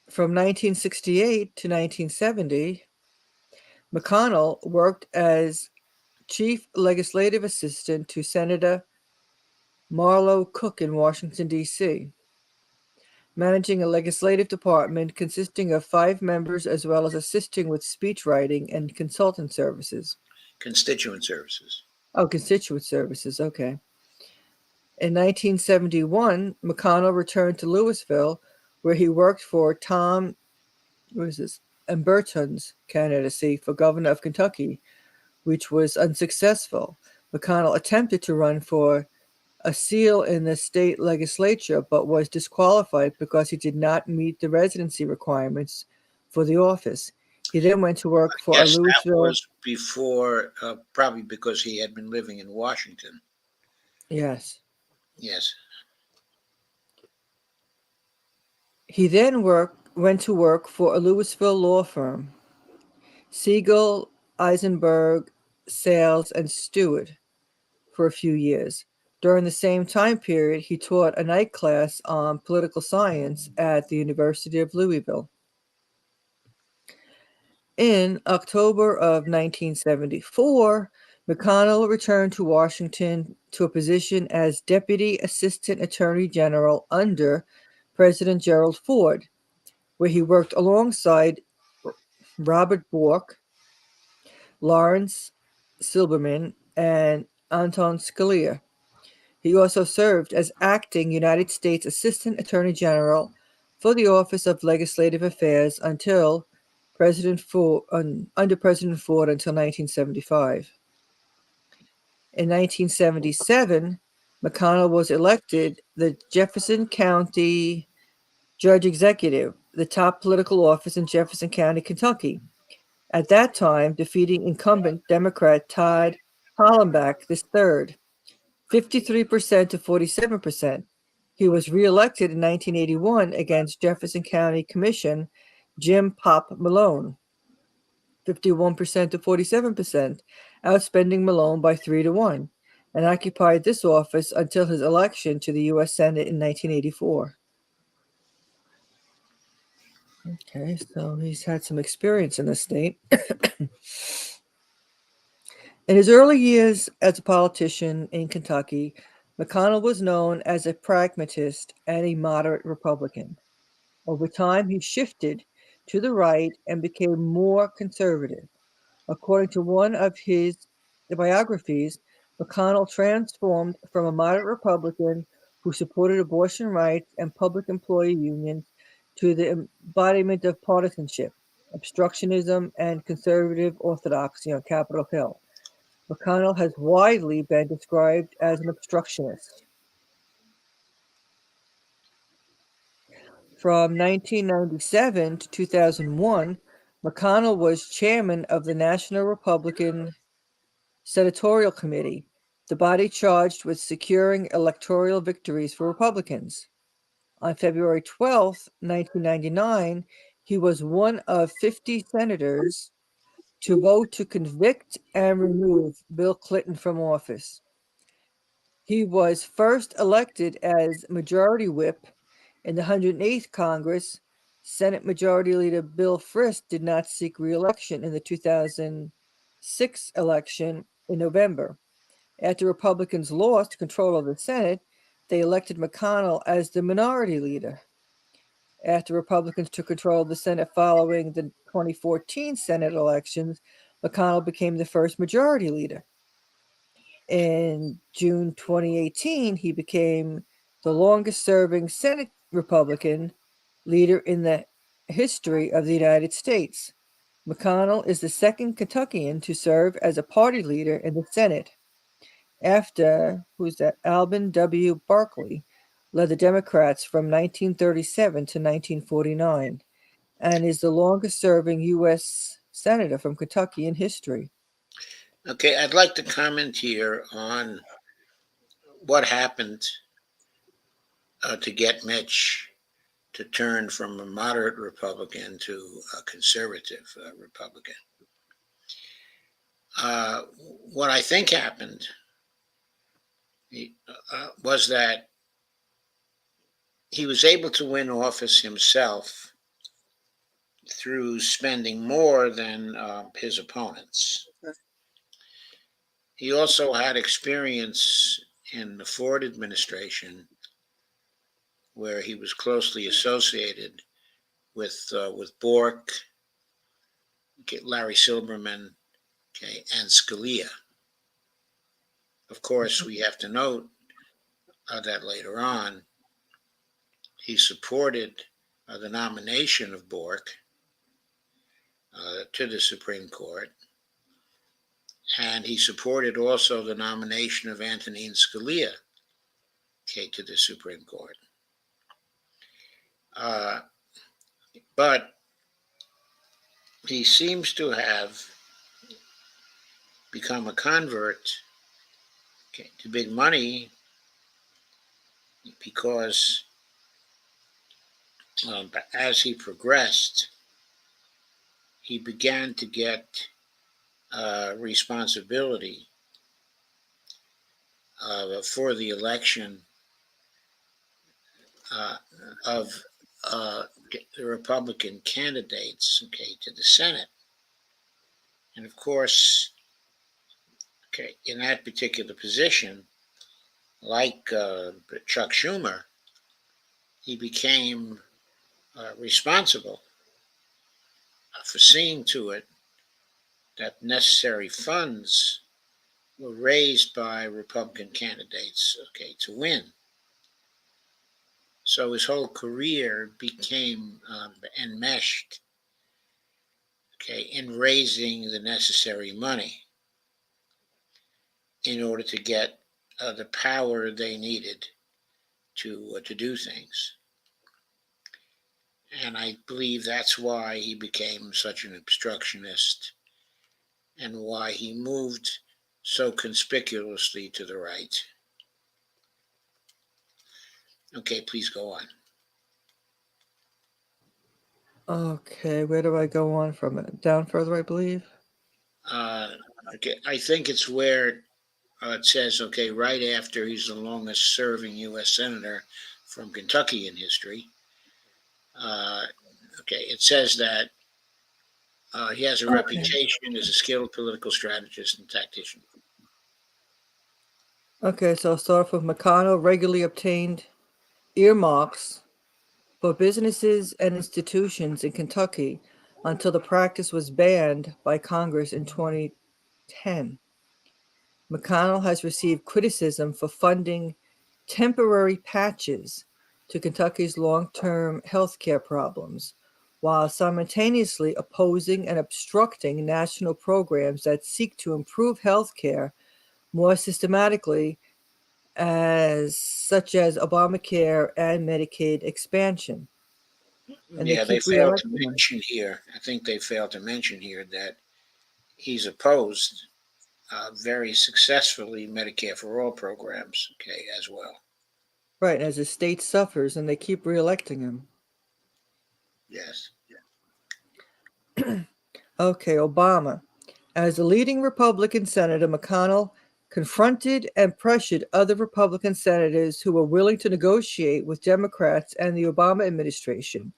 From 1968 to 1970, McConnell worked as chief legislative assistant to Senator Marlow Cook in Washington, D.C., managing a legislative department consisting of 5 members as well as assisting with speech writing and consultant services. Constituent services. Oh, constituent services, okay. In 1971, McConnell returned to Louisville, where he worked for Tom Burton's candidacy for governor of Kentucky, which was unsuccessful. McConnell attempted to run for a seal in the state legislature, but was disqualified because he did not meet the residency requirements for the office. He then went to work for a Yes, that Louisville. was before, probably because he had been living in Washington. Yes. Yes. He then went to work for a Louisville law firm, Siegel, Eisenberg, Sales, and Stewart, for a few years. During the same time period, he taught a night class on political science at the University of Louisville. In October of 1974, McConnell returned to Washington to a position as Deputy Assistant Attorney General under President Gerald Ford, where he worked alongside Robert Bork, Lawrence Silberman, and Anton Scalia. He also served as acting United States Assistant Attorney General for the Office of Legislative Affairs until under President Ford until 1975. In 1977, McConnell was elected the Jefferson County Judge Executive, the top political office in Jefferson County, Kentucky, at that time defeating incumbent Democrat Todd Hollenbach III, 53% to 47%. He was reelected in 1981 against Jefferson County Commission Jim Pop Malone, 51% to 47%, outspending Malone by 3-1, and occupied this office until his election to the U.S. Senate in 1984. Okay, so he's had some experience in the state. In his early years as a politician in Kentucky, McConnell was known as a pragmatist and a moderate Republican. Over time, he shifted to the right and became more conservative. According to one of his biographies, McConnell transformed from a moderate Republican who supported abortion rights and public employee unions to the embodiment of partisanship, obstructionism, and conservative orthodoxy on Capitol Hill. McConnell has widely been described as an obstructionist. From 1997 to 2001, McConnell was chairman of the National Republican Senatorial Committee, the body charged with securing electoral victories for Republicans. On February 12, 1999, he was one of 50 senators to vote to convict and remove Bill Clinton from office. He was first elected as Majority Whip in the 108th Congress, Senate Majority Leader Bill Frist did not seek re-election in the 2006 election in November. After Republicans lost control of the Senate, they elected McConnell as the minority leader. After Republicans took control of the Senate following the 2014 Senate elections, McConnell became the first majority leader. In June 2018, he became the longest serving Senate Republican leader in the history of the United States. McConnell is the second Kentuckian to serve as a party leader in the Senate, after, Alvin W. Barkley led the Democrats from 1937 to 1949, and is the longest serving U.S. Senator from Kentucky in history. Okay, I'd like to comment here on what happened to get Mitch to turn from a moderate Republican to a conservative Republican. What I think happened was that he was able to win office himself through spending more than his opponents. He also had experience in the Ford administration, where he was closely associated with Bork, Larry Silberman, and Scalia. Of course, we have to note that later on he supported the nomination of Bork to the Supreme Court, and he supported also the nomination of Antonin Scalia to the Supreme Court. But he seems to have become a convert to big money because as he progressed, he began to get responsibility for the election of the Republican candidates to the Senate. And of course, in that particular position, like Chuck Schumer, he became responsible for seeing to it that necessary funds were raised by Republican candidates to win. So his whole career became enmeshed in raising the necessary money in order to get the power they needed to do things. And I believe that's why he became such an obstructionist and why he moved so conspicuously to the right. Okay, please go on. Okay, where do I go on from it? Down further, I believe. Okay, I think it's where it says, right after he's the longest serving U.S. Senator from Kentucky in history. It says that he has a reputation as a skilled political strategist and tactician. Okay, so I'll start off with McConnell regularly obtained earmarks for businesses and institutions in Kentucky until the practice was banned by Congress in 2010. McConnell has received criticism for funding temporary patches to Kentucky's long-term health care problems, while simultaneously opposing and obstructing national programs that seek to improve health care more systematically, such as Obamacare and Medicaid expansion. And they failed to mention here. I think they failed to mention here that he's opposed very successfully Medicare for All programs, as well. Right, as the state suffers, and they keep reelecting him. Yes. Okay, Obama. As a leading Republican senator, McConnell confronted and pressured other Republican senators who were willing to negotiate with Democrats and the Obama administration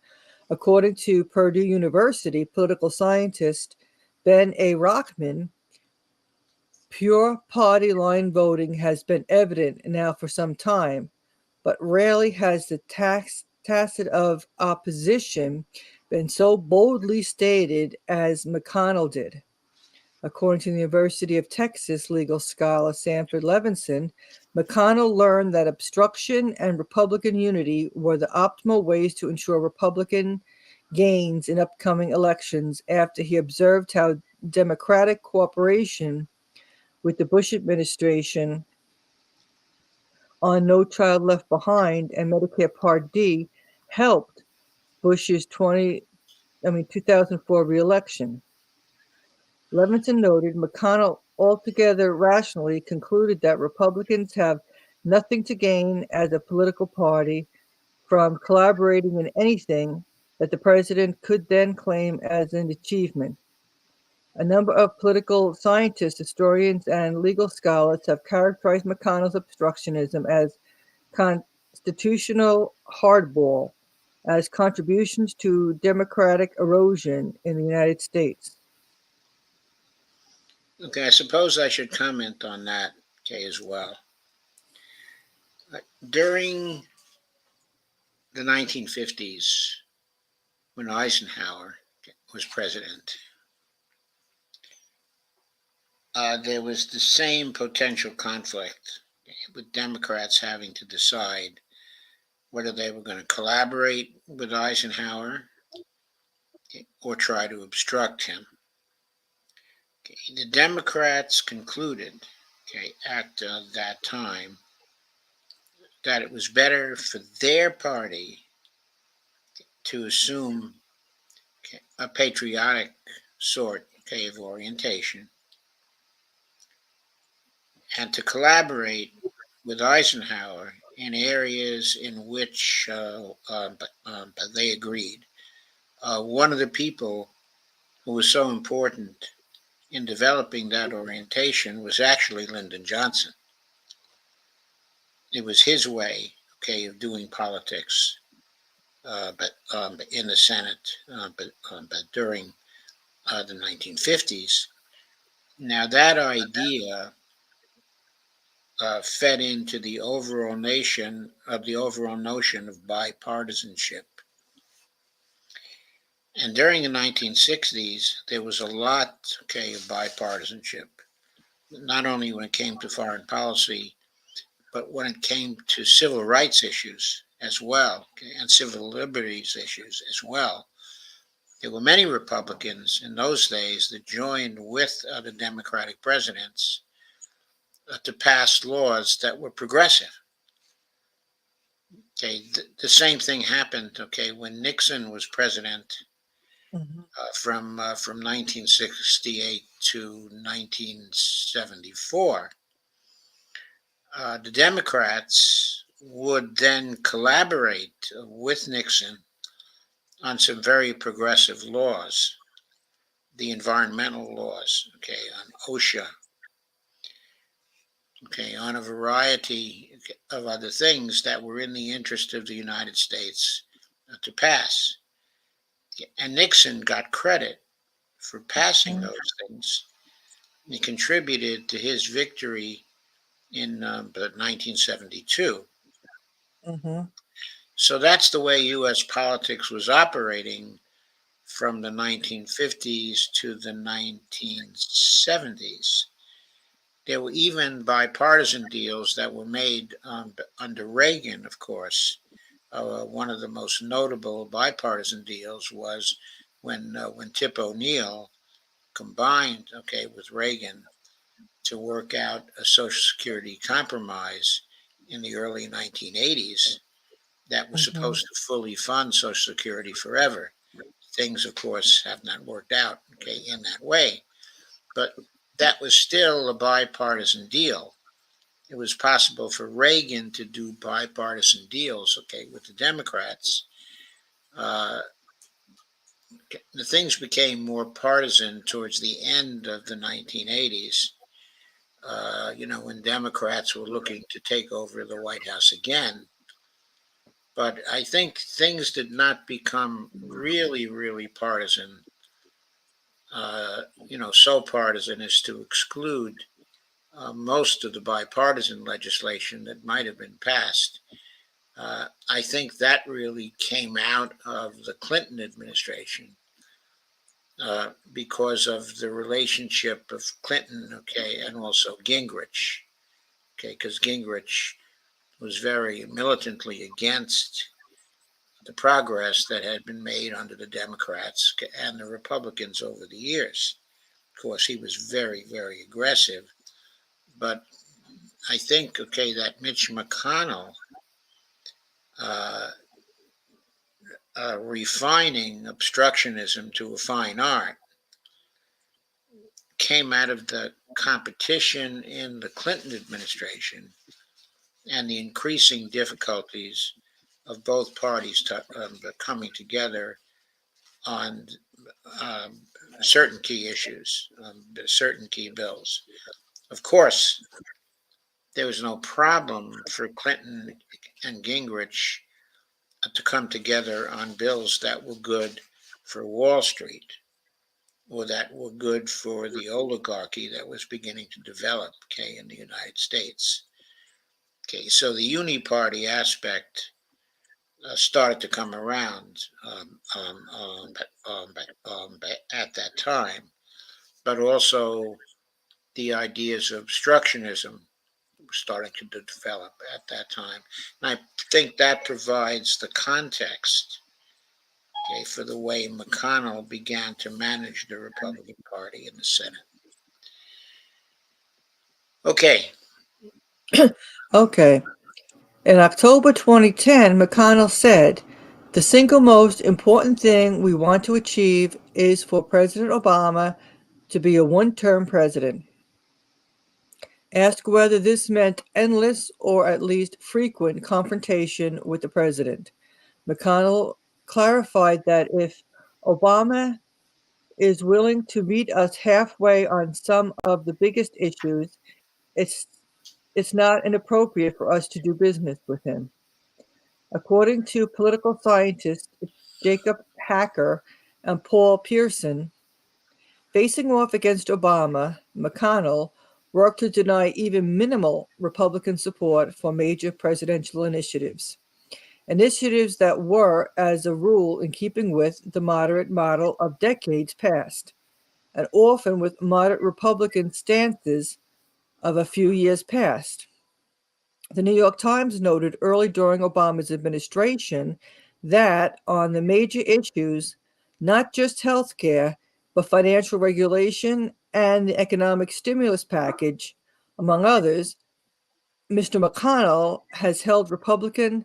According to Purdue University political scientist Ben A. Rockman, pure party line voting has been evident now for some time, but rarely has the tacit of opposition been so boldly stated as McConnell did. According to the University of Texas legal scholar Sanford Levinson, McConnell learned that obstruction and Republican unity were the optimal ways to ensure Republican gains in upcoming elections after he observed how Democratic cooperation with the Bush administration on No Child Left Behind and Medicare Part D helped Bush's 2004 reelection. Levinson noted McConnell altogether rationally concluded that Republicans have nothing to gain as a political party from collaborating in anything that the president could then claim as an achievement. A number of political scientists, historians, and legal scholars have characterized McConnell's obstructionism as constitutional hardball, as contributions to democratic erosion in the United States. Okay, I suppose I should comment on that, okay, as well. During the 1950s, when Eisenhower was president, there was the same potential conflict with Democrats having to decide whether they were going to collaborate with Eisenhower or try to obstruct him. The Democrats concluded, at that time, that it was better for their party to assume a patriotic sort of orientation and to collaborate with Eisenhower in areas in which they agreed. One of the people who was so important in developing that orientation was actually Lyndon Johnson. It was his way, of doing politics, but in the Senate, but during the 1950s. Now that idea fed into the overall notion of bipartisanship. And during the 1960s, there was a lot, of bipartisanship, not only when it came to foreign policy, but when it came to civil rights issues as well, and civil liberties issues as well. There were many Republicans in those days that joined with the Democratic presidents to pass laws that were progressive. The same thing happened, when Nixon was president from 1968 to 1974. The Democrats would then collaborate with Nixon on some very progressive laws, the environmental laws, on OSHA, on a variety of other things that were in the interest of the United States to pass. And Nixon got credit for passing those things. He contributed to his victory in 1972. Mm-hmm. So that's the way U.S. politics was operating from the 1950s to the 1970s. There were even bipartisan deals that were made under Reagan, of course. One of the most notable bipartisan deals was when Tip O'Neill combined, with Reagan to work out a Social Security compromise in the early 1980s that was supposed to fully fund Social Security forever. Things, of course, have not worked out, in that way. But that was still a bipartisan deal. It was possible for Reagan to do bipartisan deals, with the Democrats. The things became more partisan towards the end of the 1980s. When Democrats were looking to take over the White House again. But I think things did not become really, really partisan, so partisan as to exclude most of the bipartisan legislation that might have been passed. I think that really came out of the Clinton administration because of the relationship of Clinton, okay, and also Gingrich, okay, because Gingrich was very militantly against the progress that had been made under the Democrats and the Republicans over the years. Of course, he was very, very aggressive, but I think, okay, that Mitch McConnell uh, refining obstructionism to a fine art came out of the competition in the Clinton administration and the increasing difficulties of both parties coming together on um, certain key issues, certain key bills. Of course, there was no problem for Clinton and Gingrich to come together on bills that were good for Wall Street or that were good for the oligarchy that was beginning to develop, okay, in the United States. Okay, so the uniparty aspect started to come around at that time, but also the ideas of obstructionism were starting to develop at that time. And I think that provides the context, okay, for the way McConnell began to manage the Republican Party in the Senate. Okay. Okay. In October 2010, McConnell said, "The single most important thing we want to achieve is for President Obama to be a one-term president." Asked whether this meant endless or at least frequent confrontation with the president, McConnell clarified that if Obama is willing to meet us halfway on some of the biggest issues, it's it's not inappropriate for us to do business with him. According to political scientists Jacob Hacker and Paul Pearson, facing off against Obama, McConnell worked to deny even minimal Republican support for major presidential initiatives. Initiatives that were, as a rule, in keeping with the moderate model of decades past, and often with moderate Republican stances of a few years past. The New York Times noted early during Obama's administration that on the major issues, not just health care, but financial regulation and the economic stimulus package, among others, Mr. McConnell has held Republican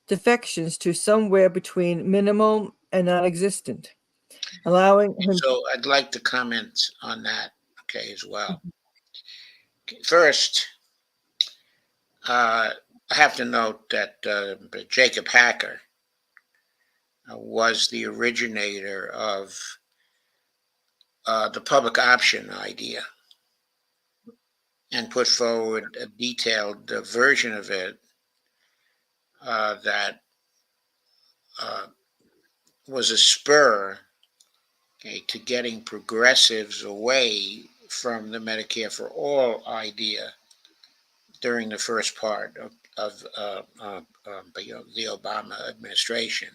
defections to somewhere between minimal and non existent, allowing him. So I'd like to comment on that, okay, as well. Okay, first, I have to note that Jacob Hacker was the originator of the public option idea and put forward a detailed version of it that uh, was a spur, okay, to getting progressives away from the Medicare for All idea during the first part of the Obama administration.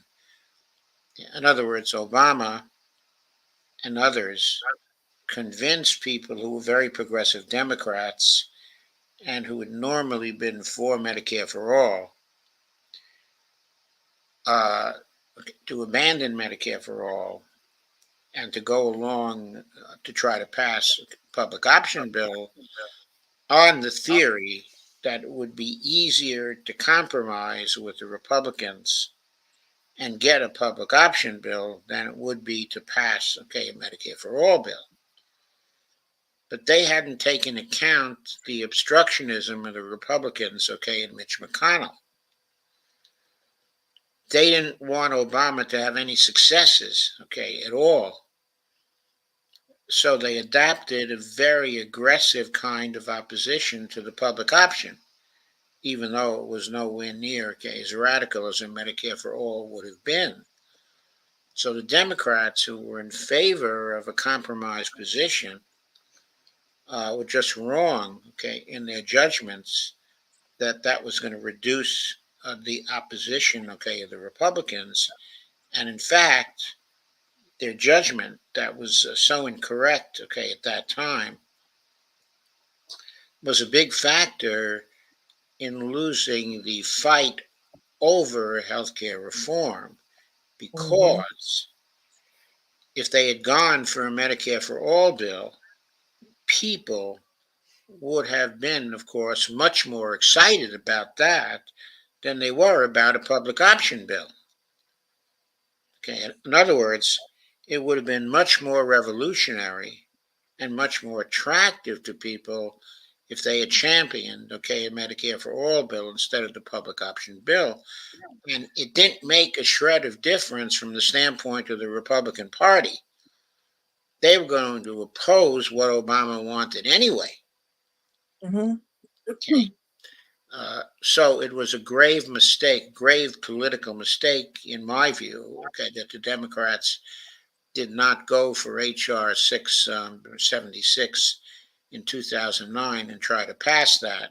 In other words, Obama and others convinced people who were very progressive Democrats and who had normally been for Medicare for All uh, to abandon Medicare for All and to go along to try to pass a public option bill on the theory that it would be easier to compromise with the Republicans and get a public option bill than it would be to pass, okay, a Medicare for All bill. But they hadn't taken account the obstructionism of the Republicans, okay, and Mitch McConnell. They didn't want Obama to have any successes, okay, at all. So they adopted a very aggressive kind of opposition to the public option. even though it was nowhere near as radical as a Medicare for all would have been. So the Democrats who were in favor of a compromise position were just wrong, in their judgments that that was going to reduce the opposition, of the Republicans. And in fact, their judgment that was so incorrect, at that time, was a big factor in losing the fight over healthcare reform, Mm-hmm. because if they had gone for a Medicare for all bill, people would have been, of course, much more excited about that than they were about a public option bill. In other words, it would have been much more revolutionary and much more attractive to people if they had championed, a Medicare for all bill instead of the public option bill. And it didn't make a shred of difference from the standpoint of the Republican Party. They were going to oppose what Obama wanted anyway. Mm-hmm. Okay. So it was a grave mistake, grave political mistake, in my view, that the Democrats did not go for H.R. 676 in 2009 and try to pass that.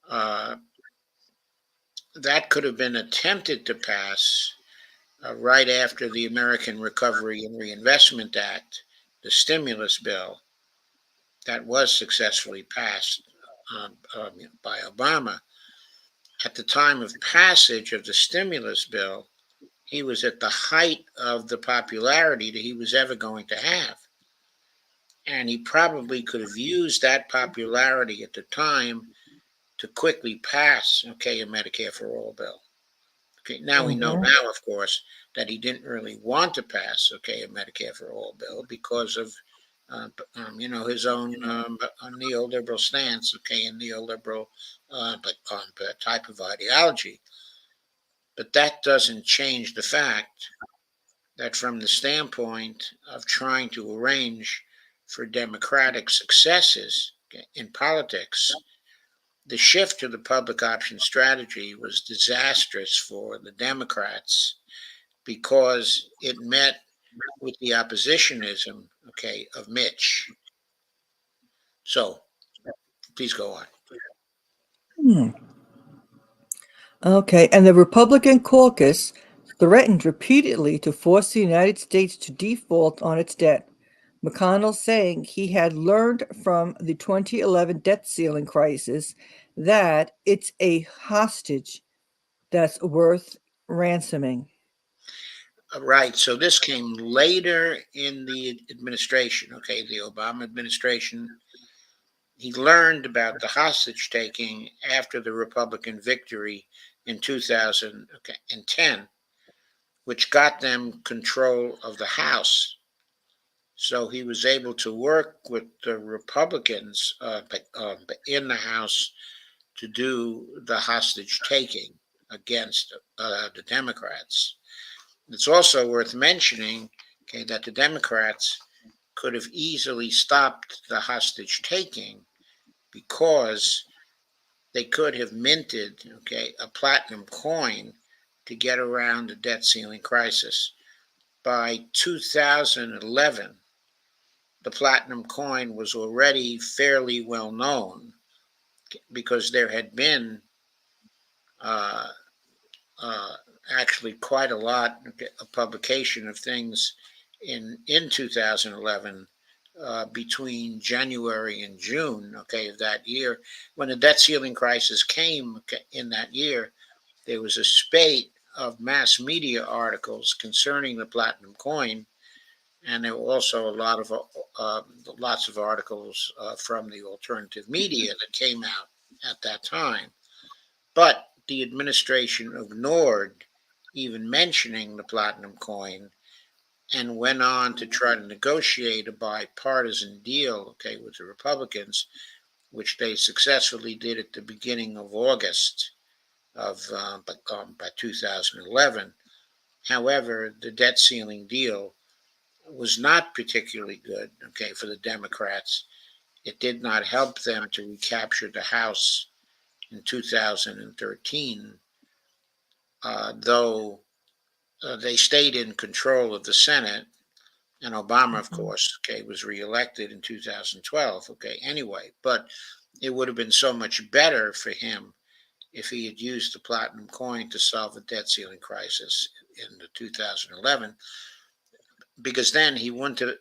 Uh, that could have been attempted to pass right after the American Recovery and Reinvestment Act, the stimulus bill that was successfully passed by Obama. At the time of passage of the stimulus bill, he was at the height of the popularity that he was ever going to have. And he probably could have used that popularity at the time to quickly pass, a Medicare for all bill. Okay, now we know Mm-hmm. now, of course, that he didn't really want to pass, a Medicare for all bill because of, his own neoliberal stance, and neoliberal type of ideology. But that doesn't change the fact that from the standpoint of trying to arrange for democratic successes in politics, the shift to the public option strategy was disastrous for the Democrats because it met with the oppositionism, of Mitch. So please go on. Hmm. Okay, and the Republican caucus threatened repeatedly to force the United States to default on its debt. McConnell saying he had learned from the 2011 debt ceiling crisis that it's a hostage that's worth ransoming. Right. So this came later in the administration, the Obama administration. He learned about the hostage taking after the Republican victory in 2010, which got them control of the House. So he was able to work with the Republicans in the House to do the hostage taking against the Democrats. It's also worth mentioning, that the Democrats could have easily stopped the hostage taking because they could have minted, a platinum coin to get around the debt ceiling crisis. By 2011, the platinum coin was already fairly well known because there had been uh, uh, actually quite a lot of publication of things in 2011 between January and June, of that year. When the debt ceiling crisis came in that year, there was a spate of mass media articles concerning the platinum coin, and there were also a lot of lots of articles from the alternative media that came out at that time. But the administration ignored even mentioning the platinum coin and went on to try to negotiate a bipartisan deal, with the Republicans, which they successfully did at the beginning of August of by 2011. However, the debt ceiling deal was not particularly good, for the Democrats. It did not help them to recapture the House in 2013, though they stayed in control of the Senate, and Obama, of Mhm. course, okay, was reelected in 2012. Okay, anyway, but it would have been so much better for him if he had used the platinum coin to solve the debt ceiling crisis in the 2011, because then uh, he wouldn't have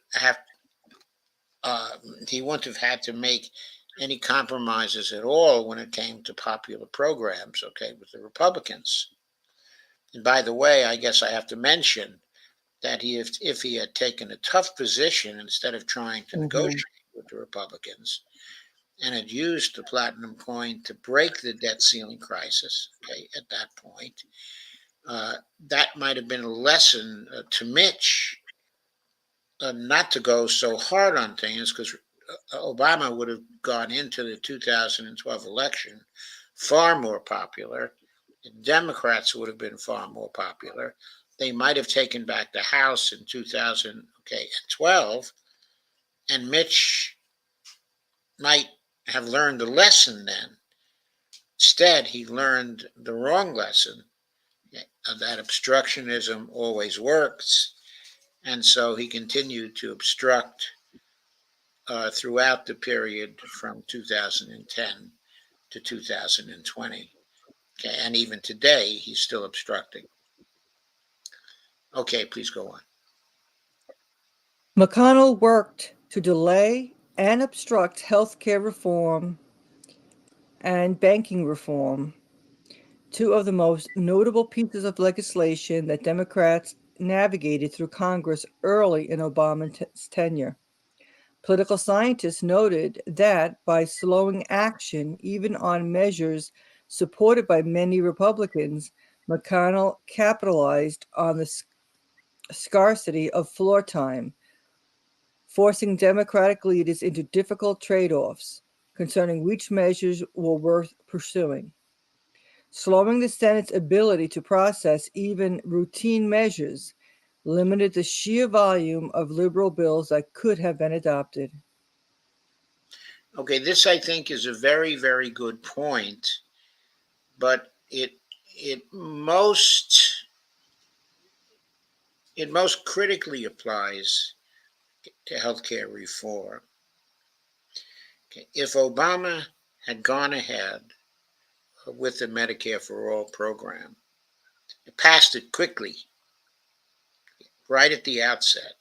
had to make any compromises at all when it came to popular programs. Okay, with the Republicans. And by the way, I guess I have to mention that if he had taken a tough position instead of trying to Mhm. negotiate with the Republicans and had used the platinum coin to break the debt ceiling crisis, okay, at that point, that might have been a lesson to Mitch, not to go so hard on things, because Obama would have gone into the 2012 election far more popular. Democrats would have been far more popular. They might have taken back the House in 2012, and Mitch might have learned the lesson then. Instead, he learned the wrong lesson, that obstructionism always works. And so he continued to obstruct throughout the period from 2010 to 2020. Okay, and even today, he's still obstructing. Okay, please go on. McConnell worked to delay and obstruct health care reform and banking reform, two of the most notable pieces of legislation that Democrats navigated through Congress early in Obama's tenure. Political scientists noted that by slowing action, even on measures supported by many Republicans, McConnell capitalized on the scarcity of floor time, forcing Democratic leaders into difficult trade offs concerning which measures were worth pursuing. Slowing the Senate's ability to process even routine measures limited the sheer volume of liberal bills that could have been adopted. Okay, this I think is a very, very good point, but it most critically applies to healthcare reform. Okay, if Obama had gone ahead with the Medicare for All program, it passed it quickly, right at the outset.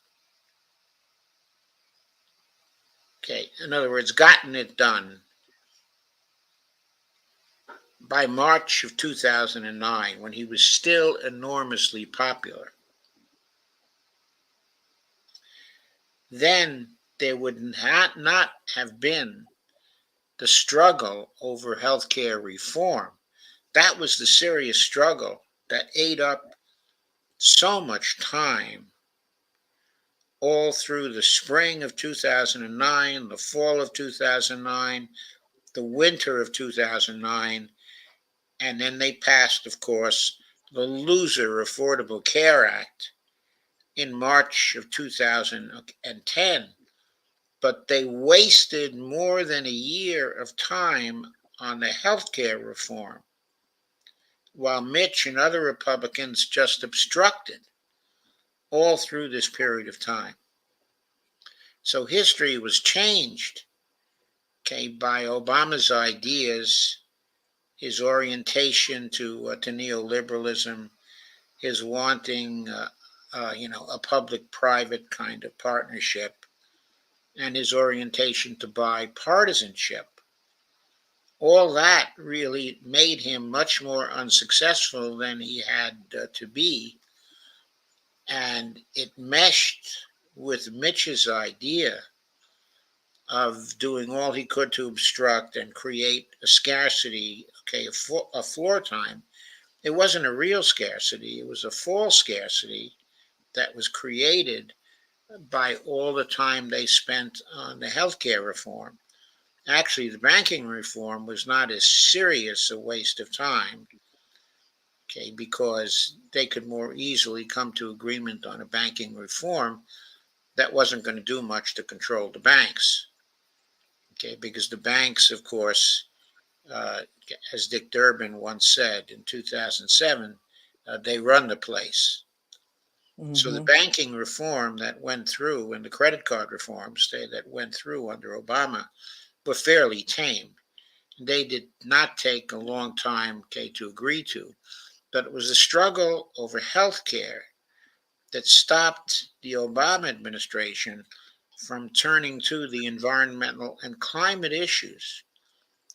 Okay, in other words, gotten it done by March of 2009, when he was still enormously popular, then there would not have been the struggle over healthcare reform. That was the serious struggle that ate up so much time all through the spring of 2009, the fall of 2009, the winter of 2009, and then they passed, of course, the loser Affordable Care Act in March of 2010. But they wasted more than a year of time on the healthcare reform, while Mitch and other Republicans just obstructed all through this period of time. So history was changed, okay, by Obama's ideas, his orientation to neoliberalism, his wanting, a public-private kind of partnership, and his orientation to bipartisanship. All that really made him much more unsuccessful than he had to be, and it meshed with Mitch's idea of doing all he could to obstruct and create a scarcity, okay, a floor time. It wasn't a real scarcity, it was a false scarcity that was created by all the time they spent on the healthcare reform. Actually, the banking reform was not as serious a waste of time, okay, because they could more easily come to agreement on a banking reform that wasn't going to do much to control the banks, okay, because the banks, of course, Uh, as Dick Durbin once said in 2007, they run the place. So the Mm-hmm. banking reform that went through and the credit card reforms that went through under Obama were fairly tame. They did not take a long time, okay, to agree to, but it was a struggle over health care that stopped the Obama administration from turning to the environmental and climate issues,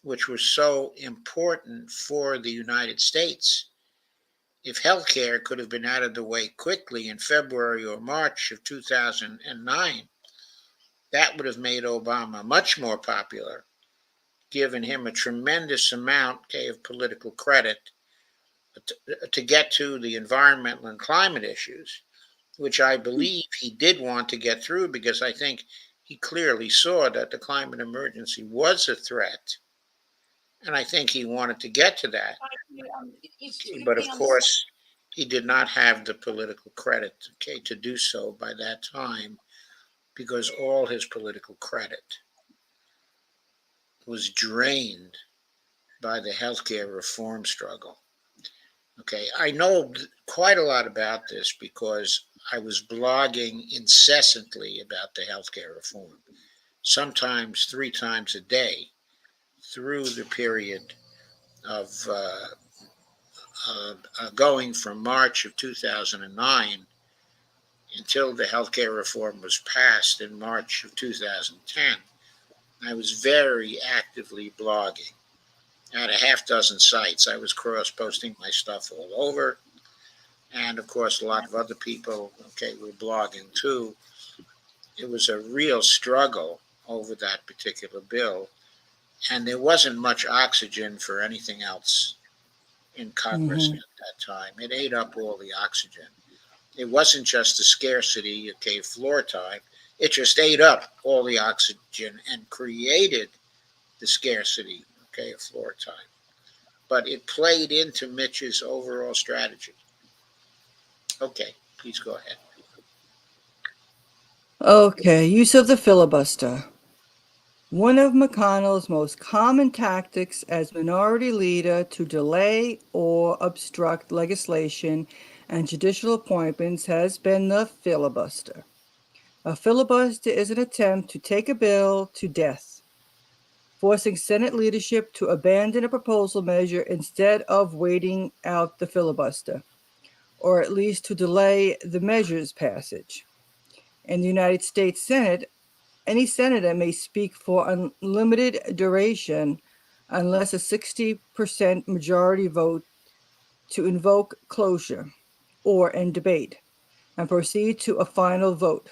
which were so important for the United States. If healthcare could have been out of the way quickly in February or March of 2009, that would have made Obama much more popular, given him a tremendous amount, okay, of political credit to get to the environmental and climate issues, which I believe he did want to get through because I think he clearly saw that the climate emergency was a threat. And I think he wanted to get to that. But of course, he did not have the political credit, okay, to do so by that time because all his political credit was drained by the healthcare reform struggle. Okay, I know quite a lot about this because I was blogging incessantly about the healthcare reform, sometimes 3 times a day through the period of going from March of 2009 until the healthcare reform was passed in March of 2010. I was very actively blogging. I had a half dozen sites. I was cross posting my stuff all over. And of course, a lot of other people, okay, were blogging too. It was a real struggle over that particular bill. And there wasn't much oxygen for anything else in Congress Mm-hmm. at that time. It ate up all the oxygen. It wasn't just the scarcity, okay, floor time. It just ate up all the oxygen and created the scarcity, okay, of floor time. But it played into Mitch's overall strategy. Okay, please go ahead. Okay, use of the filibuster. One of McConnell's most common tactics as minority leader to delay or obstruct legislation and judicial appointments has been the filibuster. A filibuster is an attempt to take a bill to death, forcing Senate leadership to abandon a proposal measure instead of waiting out the filibuster, or at least to delay the measure's passage. In the United States Senate, any senator may speak for unlimited duration unless a 60% majority vote to invoke closure or end debate and proceed to a final vote.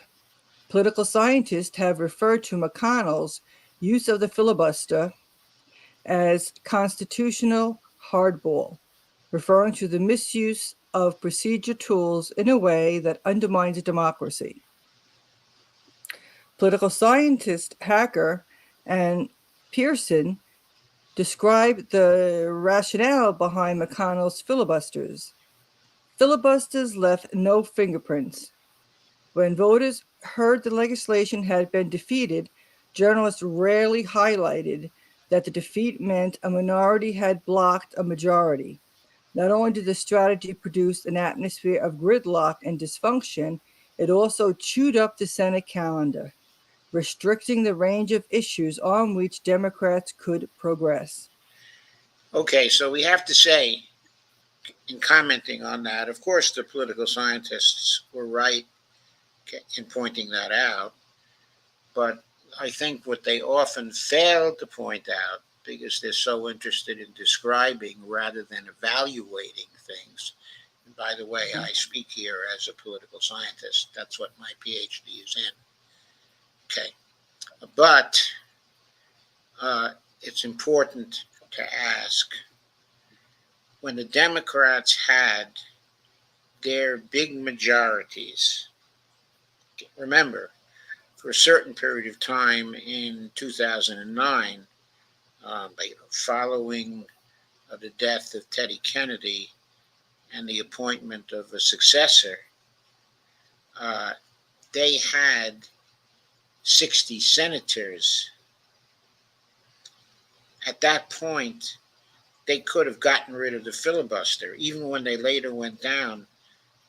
Political scientists have referred to McConnell's use of the filibuster as constitutional hardball, referring to the misuse of procedure tools in a way that undermines democracy. Political scientist Hacker and Pearson describe the rationale behind McConnell's filibusters. Filibusters left no fingerprints. When voters heard the legislation had been defeated, journalists rarely highlighted that the defeat meant a minority had blocked a majority. Not only did the strategy produce an atmosphere of gridlock and dysfunction, it also chewed up the Senate calendar, restricting the range of issues on which Democrats could progress. Okay, so we have to say, in commenting on that, of course, the political scientists were right in pointing that out. But I think what they often fail to point out, because they're so interested in describing rather than evaluating things. And by the way, I speak here as a political scientist. That's what my PhD is in. Okay. But it's important to ask when the Democrats had their big majorities, remember, for a certain period of time in 2009, following the death of Teddy Kennedy and the appointment of a successor, uh, they had 60 senators At that point, they could have gotten rid of the filibuster, even when they later went down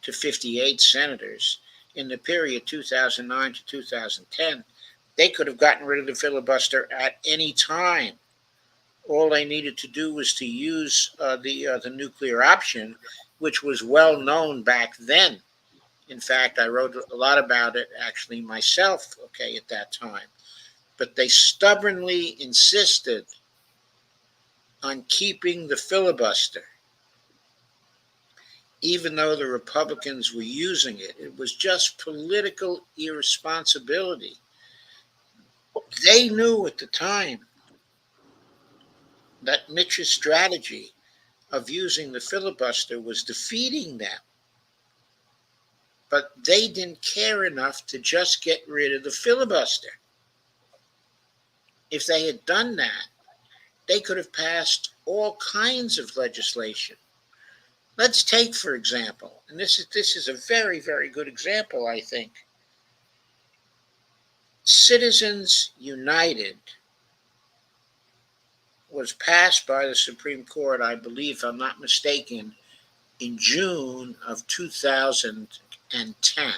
to 58 senators. In the period 2009 to 2010, they could have gotten rid of the filibuster at any time. All they needed to do was to use the nuclear option, which was well known back then. In fact, I wrote a lot about it actually myself, okay, at that time. But they stubbornly insisted on keeping the filibuster, even though the Republicans were using it. It was just political irresponsibility. They knew at the time that Mitch's strategy of using the filibuster was defeating them, but they didn't care enough to just get rid of the filibuster. If they had done that, they could have passed all kinds of legislation. Let's take, for example, and this is a very, very good example, I think. Citizens United was passed by the Supreme Court, I believe, if I'm not mistaken, in June of 2010,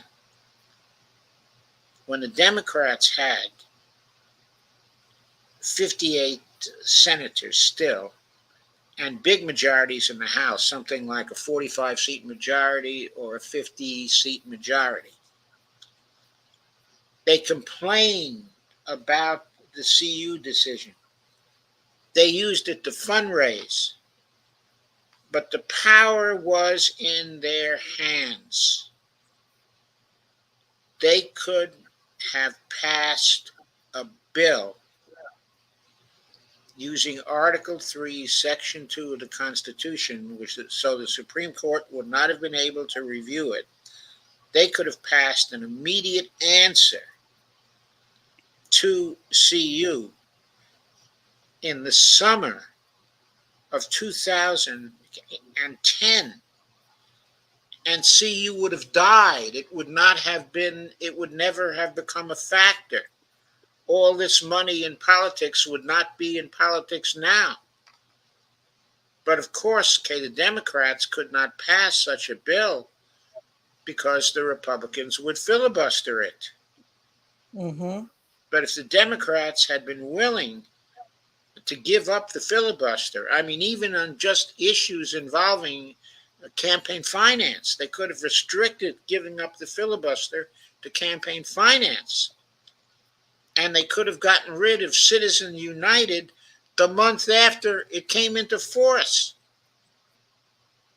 when the Democrats had 58 senators still, and big majorities in the House, something like a 45-seat majority or a 50-seat majority. They complained about the CU decision. They used it to fundraise, but the power was in their hands. They could have passed a bill using Article 3, Section 2 of the Constitution, so the Supreme Court would not have been able to review it. They could have passed an immediate answer to CU in the summer of 2010, and CU would have died. It would never have become a factor. All this money in politics would not be in politics now. But of course, the Democrats could not pass such a bill because the Republicans would filibuster it. Mm-hmm. But if the Democrats had been willing to give up the filibuster, I mean, even on just issues involving campaign finance, they could have restricted giving up the filibuster to campaign finance. And they could have gotten rid of Citizens United the month after it came into force.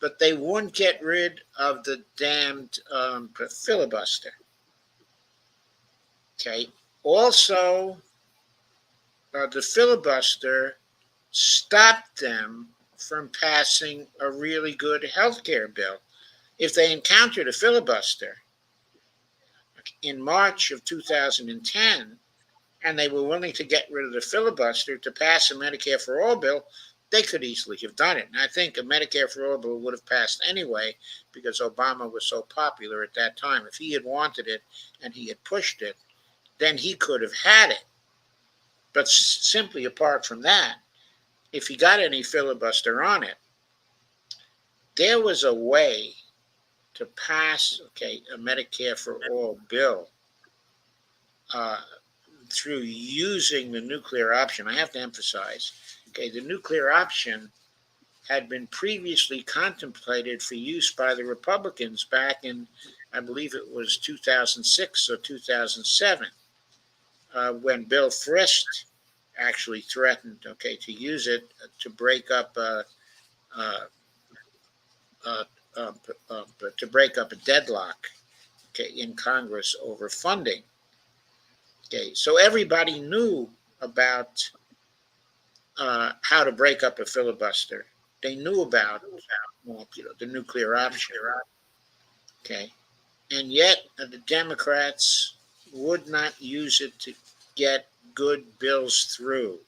But they wouldn't get rid of the damned filibuster. Okay. Also, the filibuster stopped them from passing a really good health care bill. If they encountered a filibuster in March of 2010, and they were willing to get rid of the filibuster to pass a Medicare for All bill, they could easily have done it. And I think a Medicare for All bill would have passed anyway because Obama was so popular at that time. If he had wanted it and he had pushed it, then he could have had it. But simply apart from that, if he got any filibuster on it, there was a way to pass, a Medicare for All bill through using the nuclear option. I have to emphasize, the nuclear option had been previously contemplated for use by the Republicans back in, I believe it was 2006 or 2007, when Bill Frist actually threatened, to use it to break up to break up a deadlock, in Congress over funding. So everybody knew about how to break up a filibuster. They knew about the nuclear option. And yet the Democrats would not use it to get good bills through.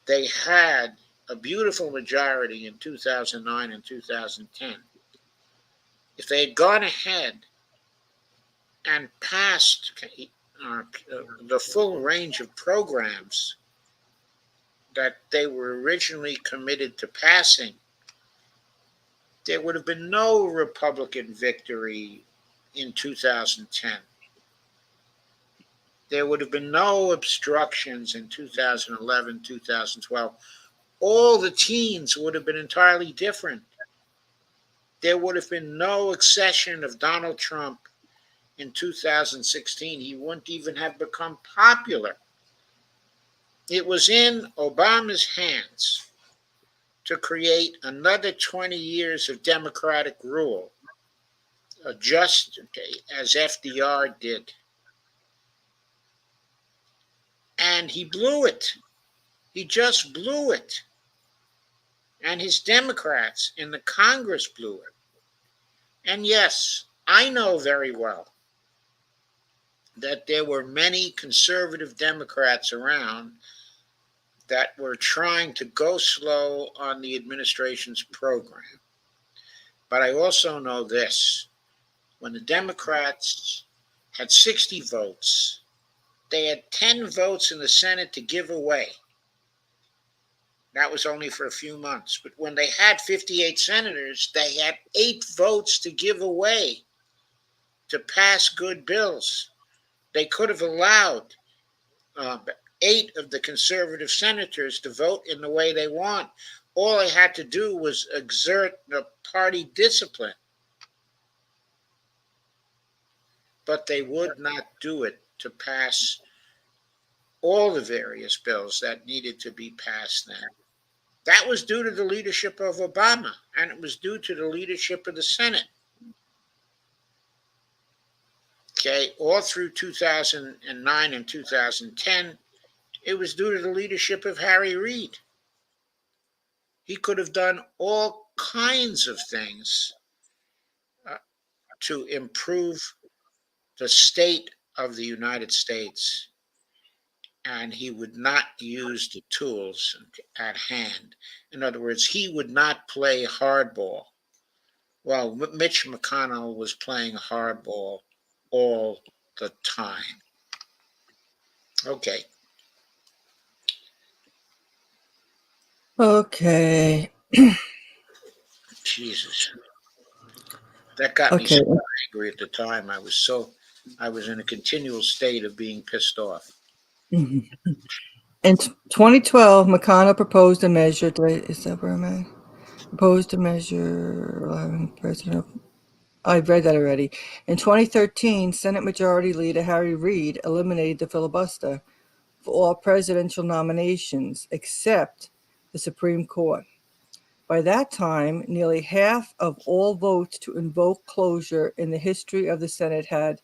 They had a beautiful majority in 2009 and 2010. If they had gone ahead and passed the full range of programs that they were originally committed to passing, there would have been no Republican victory in 2010. There would have been no obstructions in 2011, 2012. All the teens would have been entirely different. There would have been no accession of Donald Trump in 2016. He wouldn't even have become popular. It was in Obama's hands to create another 20 years of Democratic rule, just as FDR did. And he blew it. He just blew it. And his Democrats in the Congress blew it. And yes, I know very well that there were many conservative Democrats around that were trying to go slow on the administration's program. But I also know this: when the Democrats had 60 votes, they had 10 votes in the Senate to give away. That was only for a few months. But when they had 58 senators, they had 8 votes to give away to pass good bills. They could have allowed 8 of the conservative senators to vote in the way they want. All they had to do was exert the party discipline. But they would not do it to pass all the various bills that needed to be passed then. That was due to the leadership of Obama, and it was due to the leadership of the Senate. Okay, all through 2009 and 2010, it was due to the leadership of Harry Reid. He could have done all kinds of things to improve the state of the United States, and he would not use the tools at hand. In other words, he would not play hardball. Well, Mitch McConnell was playing hardball all the time. Okay. Okay. Jesus. That got me Okay. so angry at the time. I was in a continual state of being pissed off. In 2012, McConnell proposed a measure. Is that where I'm at? Proposed a measure allowing President. I've read that already. In 2013, Senate Majority Leader Harry Reid eliminated the filibuster for all presidential nominations except the Supreme Court. By that time, nearly half of all votes to invoke closure in the history of the Senate had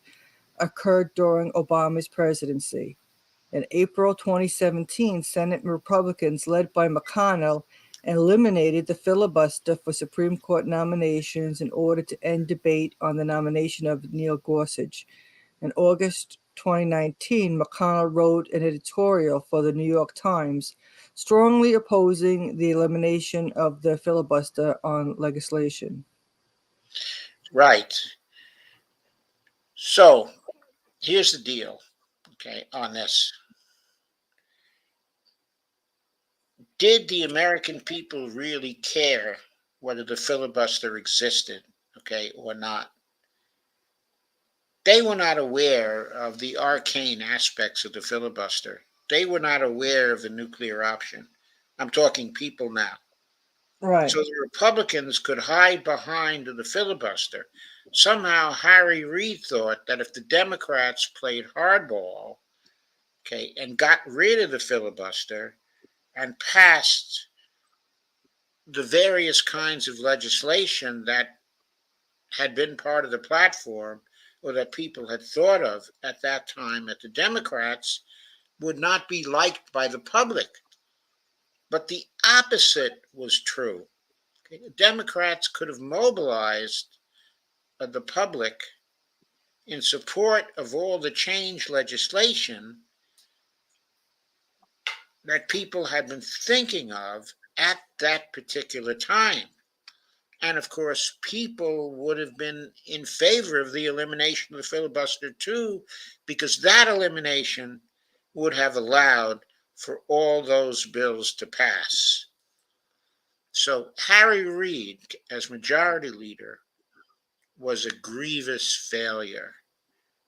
occurred during Obama's presidency. In April 2017, Senate Republicans, led by McConnell, eliminated the filibuster for Supreme Court nominations in order to end debate on the nomination of Neil Gorsuch. In August 2019, McConnell wrote an editorial for the New York Times strongly opposing the elimination of the filibuster on legislation. Right. So here's the deal, okay, on this. Did the American people really care whether the filibuster existed, okay, or not? They were not aware of the arcane aspects of the filibuster. They were not aware of the nuclear option. I'm talking people now. Right. So the Republicans could hide behind the filibuster. Somehow Harry Reid thought that if the Democrats played hardball, okay, and got rid of the filibuster and passed the various kinds of legislation that had been part of the platform or that people had thought of at that time, that the Democrats would not be liked by the public. But the opposite was true. Okay? The Democrats could have mobilized the public in support of all the change legislation that people had been thinking of at that particular time. And of course, people would have been in favor of the elimination of the filibuster too, because that elimination would have allowed for all those bills to pass. So Harry Reid, as majority leader, was a grievous failure.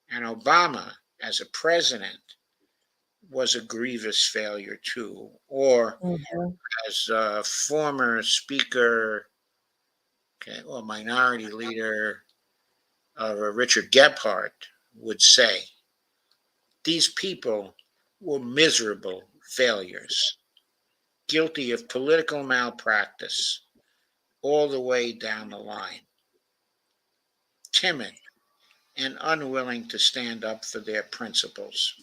And Obama, as a president, was a grievous failure too. Or Mhm. as a former speaker, okay, or minority leader Richard Gephardt would say, these people were miserable failures, guilty of political malpractice all the way down the line, timid and unwilling to stand up for their principles.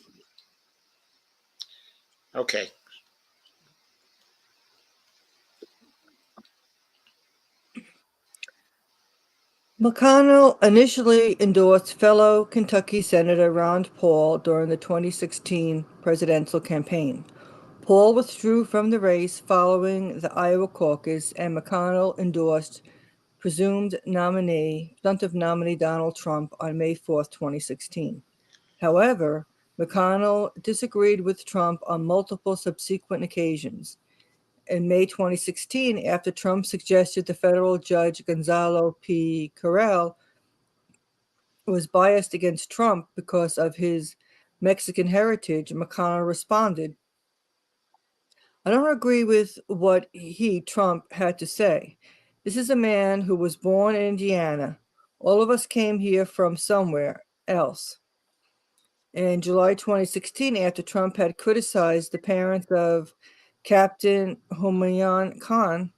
Okay, McConnell initially endorsed fellow Kentucky Senator Ron Paul during the 2016 presidential campaign. Paul withdrew from the race following the Iowa caucus, and McConnell endorsed presumptive nominee Donald Trump on May 4, 2016. However, McConnell disagreed with Trump on multiple subsequent occasions. In May 2016, after Trump suggested the federal judge Gonzalo P. Carrell was biased against Trump because of his Mexican heritage, McConnell responded, I don't agree with what Trump, had to say. This is a man who was born in Indiana. All of us came here from somewhere else. In July 2016, after Trump had criticized the parents of Captain Humayun Khan,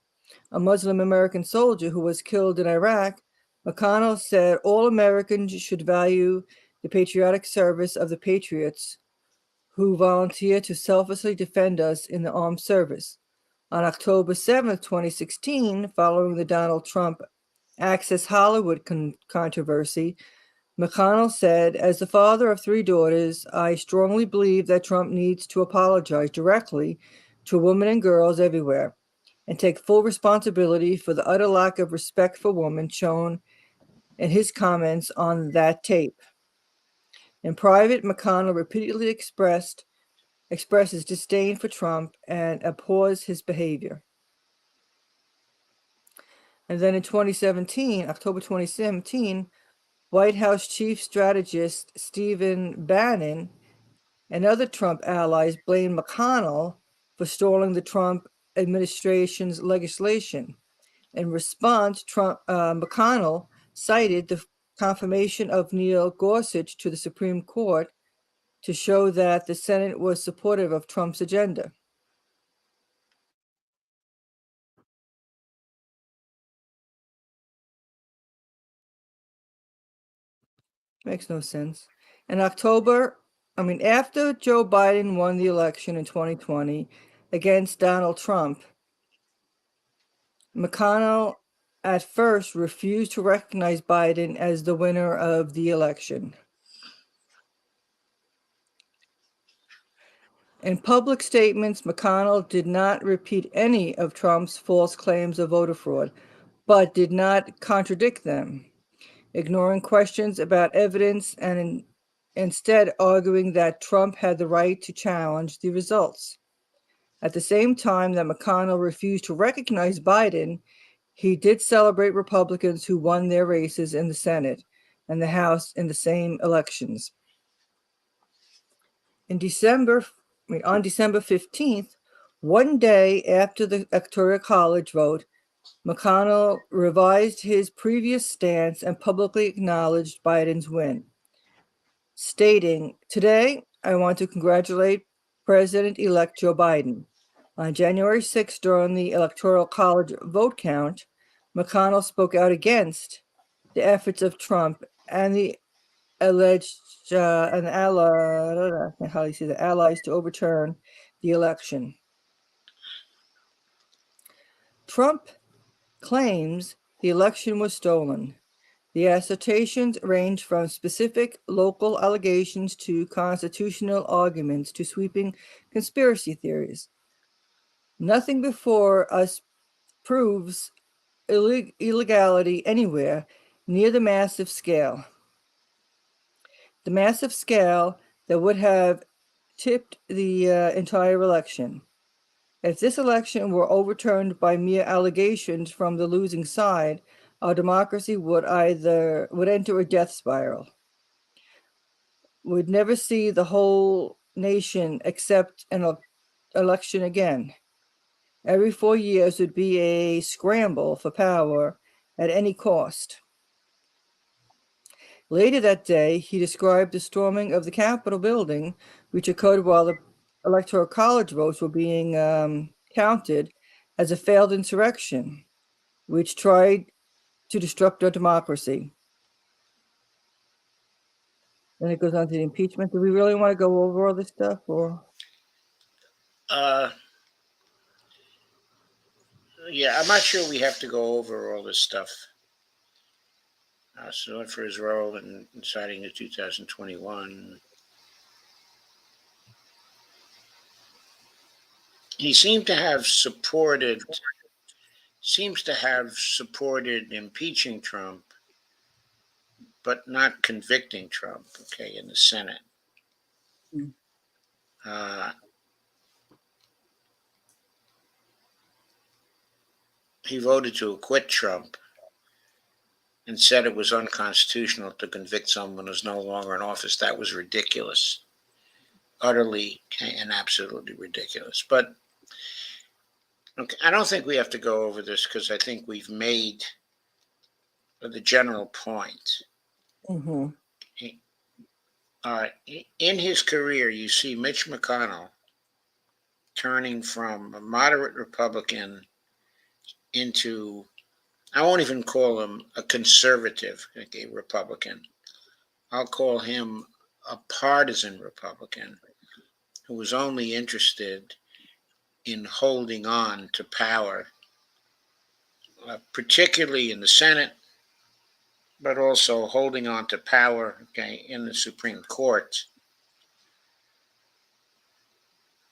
a Muslim American soldier who was killed in Iraq, McConnell said all Americans should value the patriotic service of the patriots who volunteer to selflessly defend us in the armed service. On October 7th, 2016, following the Donald Trump Access Hollywood controversy, McConnell said, as the father of 3 daughters, I strongly believe that Trump needs to apologize directly to women and girls everywhere and take full responsibility for the utter lack of respect for women shown in his comments on that tape. In private, McConnell repeatedly expresses disdain for Trump and abhors his behavior. And then in October 2017, White House Chief Strategist Stephen Bannon and other Trump allies blamed McConnell for stalling the Trump administration's legislation. In response, McConnell cited the confirmation of Neil Gorsuch to the Supreme Court to show that the Senate was supportive of Trump's agenda. Makes no sense. In after Joe Biden won the election in 2020 against Donald Trump, McConnell at first refused to recognize Biden as the winner of the election. In public statements, McConnell did not repeat any of Trump's false claims of voter fraud, but did not contradict them, ignoring questions about evidence and instead arguing that Trump had the right to challenge the results. At the same time that McConnell refused to recognize Biden, he did celebrate Republicans who won their races in the Senate and the House in the same elections. On December 15th, one day after the Electoral College vote, McConnell revised his previous stance and publicly acknowledged Biden's win, stating, today, I want to congratulate President-elect Joe Biden. On January 6th, during the Electoral College vote count, McConnell spoke out against the efforts of Trump and the alleged allies to overturn the election. Trump claims the election was stolen. The assertions range from specific local allegations to constitutional arguments to sweeping conspiracy theories. Nothing before us proves illegality anywhere near the massive scale. The massive scale that would have tipped the entire election. If this election were overturned by mere allegations from the losing side, our democracy would enter a death spiral. We'd never see the whole nation accept an election again. Every 4 years would be a scramble for power at any cost. Later that day, he described the storming of the Capitol building, which occurred while the Electoral College votes were being counted, as a failed insurrection, which tried to disrupt our democracy. Then it goes on to the impeachment. Do we really want to go over all this stuff, or? Yeah, I'm not sure we have to go over all this stuff. So for his role in inciting the 2021. He seems to have supported impeaching Trump, but not convicting Trump, okay, in the Senate. He voted to acquit Trump and said it was unconstitutional to convict someone who's no longer in office. That was ridiculous. Utterly and absolutely ridiculous. But okay, I don't think we have to go over this because I think we've made the general point. Mm-hmm. In his career, you see Mitch McConnell turning from a moderate Republican into, I won't even call him a conservative, okay, Republican. I'll call him a partisan Republican who was only interested in holding on to power, particularly in the Senate, but also holding on to power, okay, in the Supreme Court.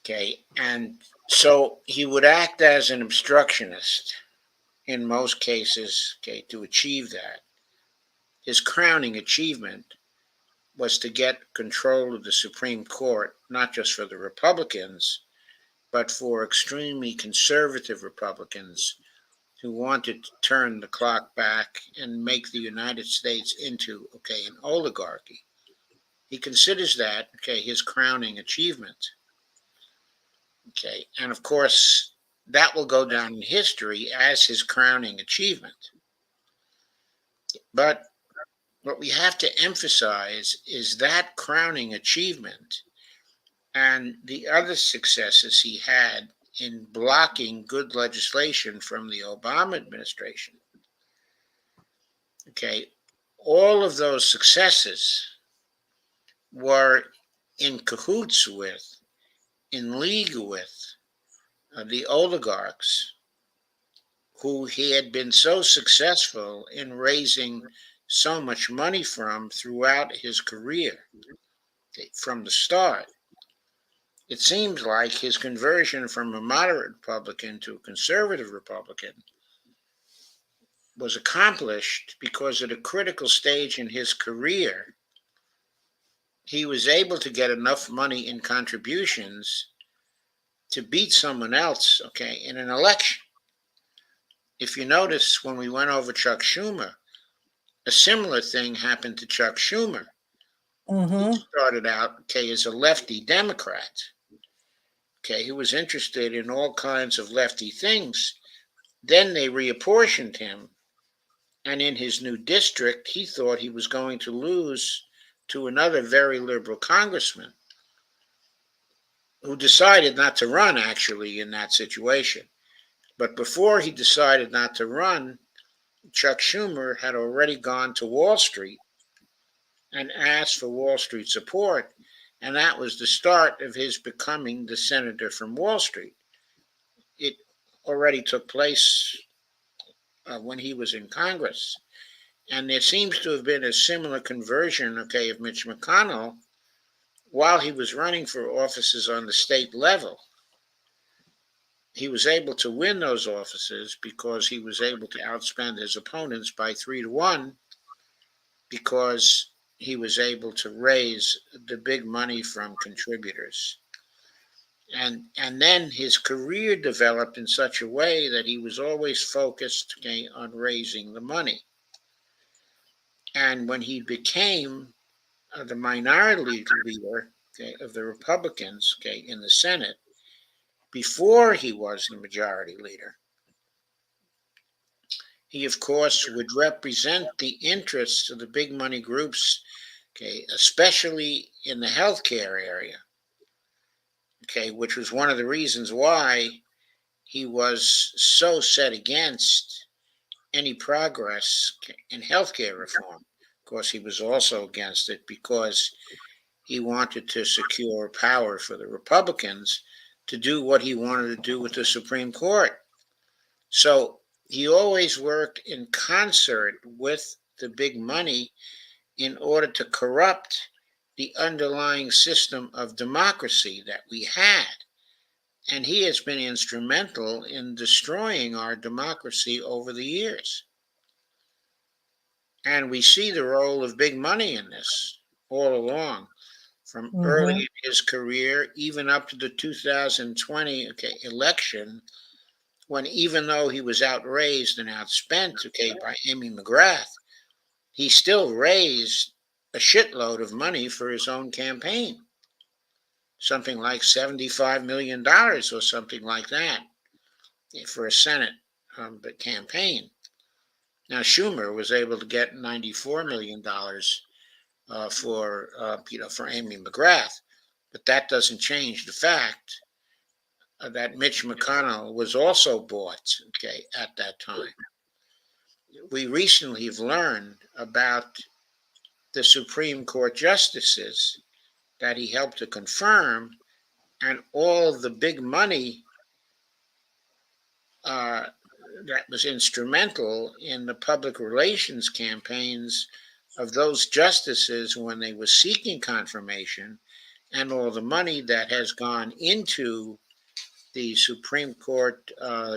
Okay, and so he would act as an obstructionist in most cases, okay, to achieve that. His crowning achievement was to get control of the Supreme Court, not just for the Republicans, but for extremely conservative Republicans who wanted to turn the clock back and make the United States into, okay, an oligarchy. He considers that, okay, his crowning achievement. Okay, and of course, that will go down in history as his crowning achievement. But what we have to emphasize is that crowning achievement and the other successes he had in blocking good legislation from the Obama administration. Okay, all of those successes were in cahoots with, in league with, the oligarchs who he had been so successful in raising so much money from throughout his career, okay, from the start. It seems like his conversion from a moderate Republican to a conservative Republican was accomplished because at a critical stage in his career, he was able to get enough money in contributions to beat someone else, okay, in an election. If you notice, when we went over Chuck Schumer, a similar thing happened to Chuck Schumer. Mm-hmm. He started out, okay, as a lefty Democrat. Okay, he was interested in all kinds of lefty things. Then they reapportioned him. And in his new district, he thought he was going to lose to another very liberal congressman who decided not to run, actually, in that situation. But before he decided not to run, Chuck Schumer had already gone to Wall Street and asked for Wall Street support. And that was the start of his becoming the senator from Wall Street. It already took place when he was in Congress. And there seems to have been a similar conversion, okay, of Mitch McConnell while he was running for offices on the state level. He was able to win those offices because he was able to outspend his opponents by 3-1, because he was able to raise the big money from contributors. And then his career developed in such a way that he was always focused, okay, on raising the money. And when he became the minority leader, okay, of the Republicans, okay, in the Senate, before he was the majority leader, he of course would represent the interests of the big money groups, okay, especially in the healthcare area, okay, which was one of the reasons why he was so set against any progress in healthcare reform. Of course, he was also against it because he wanted to secure power for the Republicans to do what he wanted to do with the Supreme Court. So he always worked in concert with the big money in order to corrupt the underlying system of democracy that we had. And he has been instrumental in destroying our democracy over the years. And we see the role of big money in this all along, from early Mm-hmm. in his career, even up to the 2020, okay, election, when even though he was outraised and outspent, okay, by Amy McGrath, he still raised a shitload of money for his own campaign, something like $75 million or something like that, for a Senate campaign. Now Schumer was able to get $94 million for Amy McGrath, but that doesn't change the fact that Mitch McConnell was also bought, okay, at that time. We recently have learned about the Supreme Court justices that he helped to confirm, and all the big money uh, that was instrumental in the public relations campaigns of those justices when they were seeking confirmation, and all the money that has gone into the Supreme Court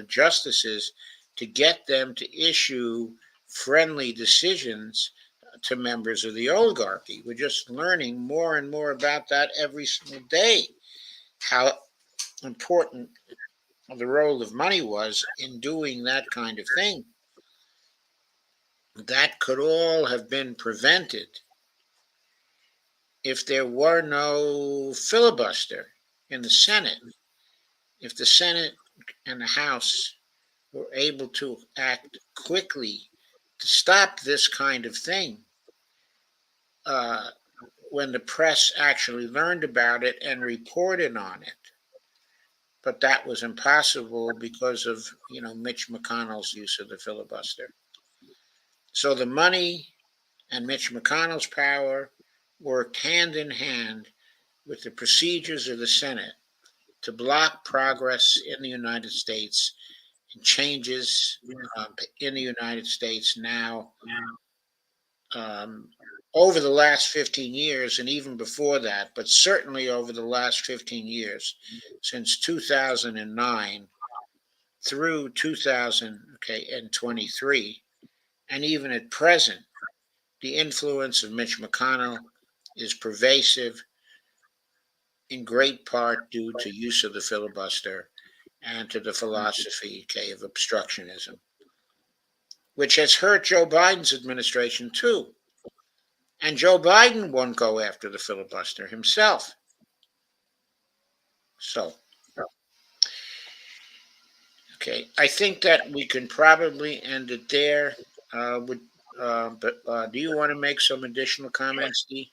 justices to get them to issue friendly decisions to members of the oligarchy. We're just learning more and more about that every single day, how important the role of money was in doing that kind of thing. That could all have been prevented if there were no filibuster in the Senate, if the Senate and the House were able to act quickly to stop this kind of thing uh, when the press actually learned about it and reported on it. But that was impossible because of Mitch McConnell's use of the filibuster. So the money and Mitch McConnell's power worked hand in hand with the procedures of the Senate to block progress in the United States and changes in the United States now, um, over the last 15 years and even before that, but certainly over the last 15 years, since 2009 through 2023, and even at present, the influence of Mitch McConnell is pervasive, in great part due to use of the filibuster and to the philosophy, okay, of obstructionism, which has hurt Joe Biden's administration too. And Joe Biden won't go after the filibuster himself. So, okay, I think that we can probably end it there. Would but Do you want to make some additional comments, Dee?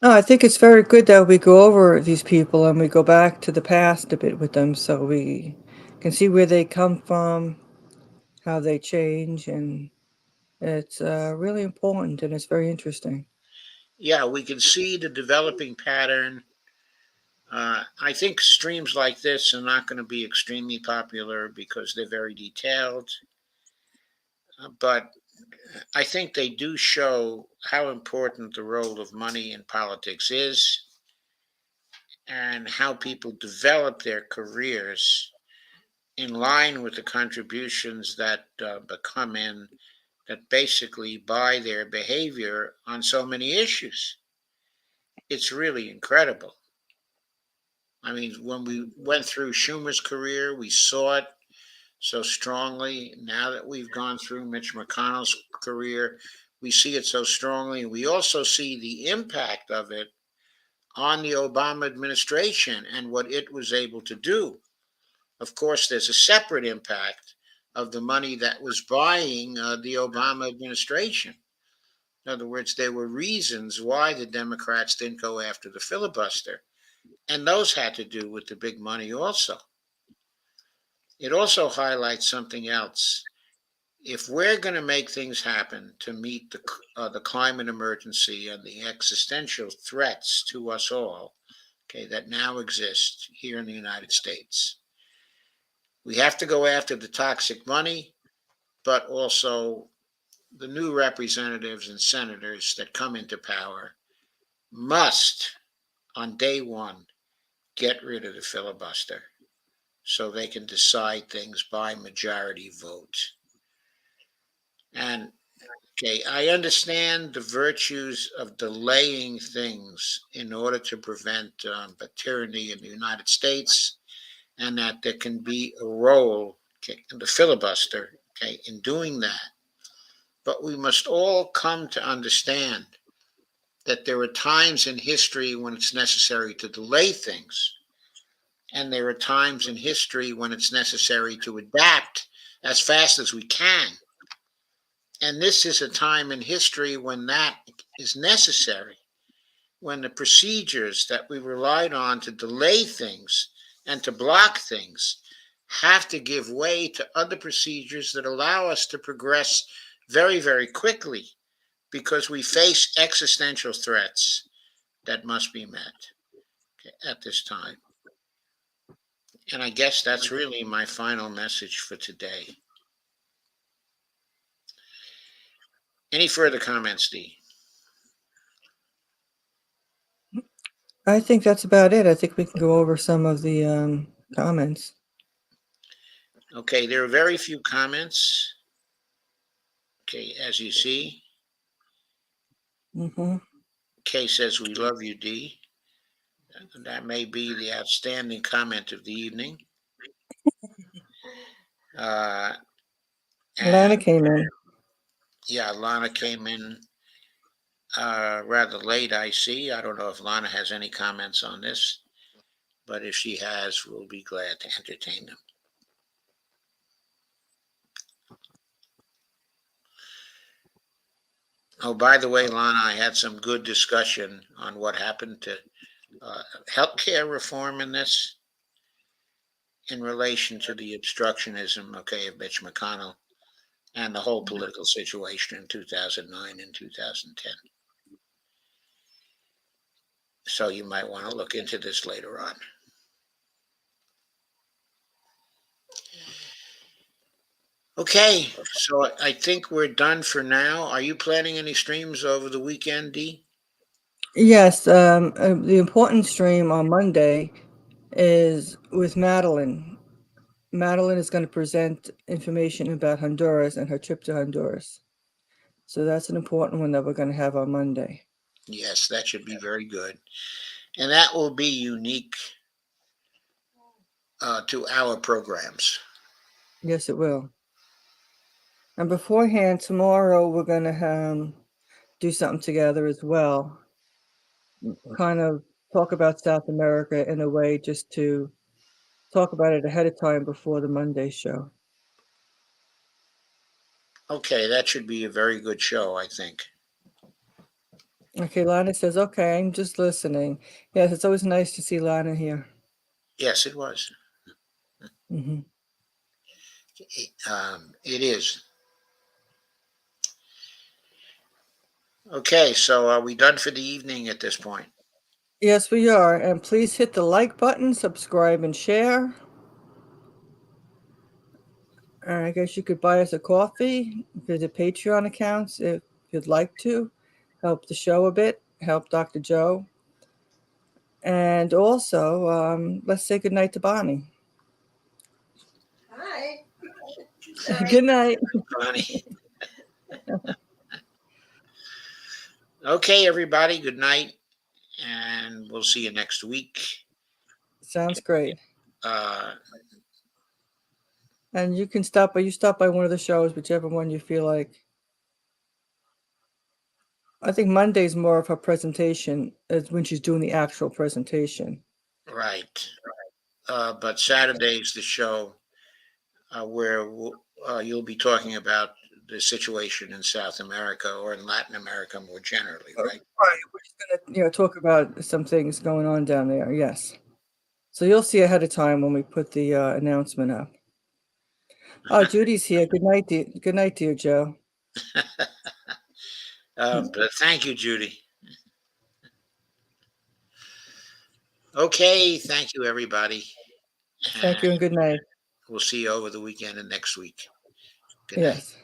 No, I think it's very good that we go over these people and we go back to the past a bit with them so we can see where they come from, how they change, and it's really important and it's very interesting. Yeah, we can see the developing pattern. I think streams like this are not going to be extremely popular because they're very detailed, but I think they do show how important the role of money in politics is and how people develop their careers in line with the contributions that come in that basically buy their behavior on so many issues. It's really incredible. I mean, when we went through Schumer's career, we saw it so strongly. Now that we've gone through Mitch McConnell's career, we see it so strongly. We also see the impact of it on the Obama administration and what it was able to do. Of course, there's a separate impact of the money that was buying the Obama administration. In other words, there were reasons why the Democrats didn't go after the filibuster, and those had to do with the big money also. It also highlights something else. If we're going to make things happen to meet the climate emergency and the existential threats to us all, okay, that now exist here in the United States, we have to go after the toxic money, but also the new representatives and senators that come into power must, on day one, get rid of the filibuster so they can decide things by majority vote. And okay, I understand the virtues of delaying things in order to prevent tyranny in the United States, and that there can be a role, okay, in the filibuster, okay, in doing that. But we must all come to understand that there are times in history when it's necessary to delay things, and there are times in history when it's necessary to adapt as fast as we can. And this is a time in history when that is necessary, when the procedures that we relied on to delay things and to block things have to give way to other procedures that allow us to progress very, very quickly because we face existential threats that must be met, okay, at this time. And I guess that's really my final message for today. Any further comments, Dee? I think that's about it. I think we can go over some of the comments. Okay, there are very few comments. Okay, as you see, Mm-hmm. Kay says, "We love you, Dee." That may be the outstanding comment of the evening. Uh, Lana and came in. yeah, Lana came in rather late, I see. I don't know if Lana has any comments on this, but if she has, we'll be glad to entertain them. Oh, by the way, Lana, I had some good discussion on what happened to healthcare reform in this in relation to the obstructionism, okay, of Mitch McConnell and the whole political situation in 2009 and 2010. So you might want to look into this later on. Okay, so I think we're done for now. Are you planning any streams over the weekend, Dee? Yes, the important stream on Monday is with Madeline. Madeline is going to present information about Honduras and her trip to Honduras. So that's an important one that we're going to have on Monday. Yes, that should be very good. And that will be unique to our programs. Yes, it will. And beforehand, tomorrow we're going to do something together as well. Kind of talk about South America in a way just to talk about it ahead of time before the Monday show. Okay, that should be a very good show, I think. Okay, Lana says, okay, I'm just listening. Yes, it's always nice to see Lana here. Yes, it was. Mm-hmm. It is. Okay, so are we done for the evening at this point? Yes, we are. And please hit the like button, subscribe, and share. I guess you could buy us a coffee, visit Patreon accounts if you'd like to. Help the show a bit, help Dr. Joe. And also, let's say goodnight to Bonnie. Hi. Good night. Bonnie. Okay, everybody, good night, and we'll see you next week. Sounds great. Uh, And you can stop by one of the shows, whichever one you feel like. I think Monday's more of her presentation, is when she's doing the actual presentation. right. But Saturday's the show where you'll be talking about the situation in South America or in Latin America more generally, right? Right. We're just gonna, talk about some things going on down there. Yes. So you'll see ahead of time when we put the announcement up. Oh, Judy's here. Good night, good night, dear Joe. But thank you, Judy. Okay, thank you, everybody. Thank you and good night. We'll see you over the weekend and next week. Good night. Yes.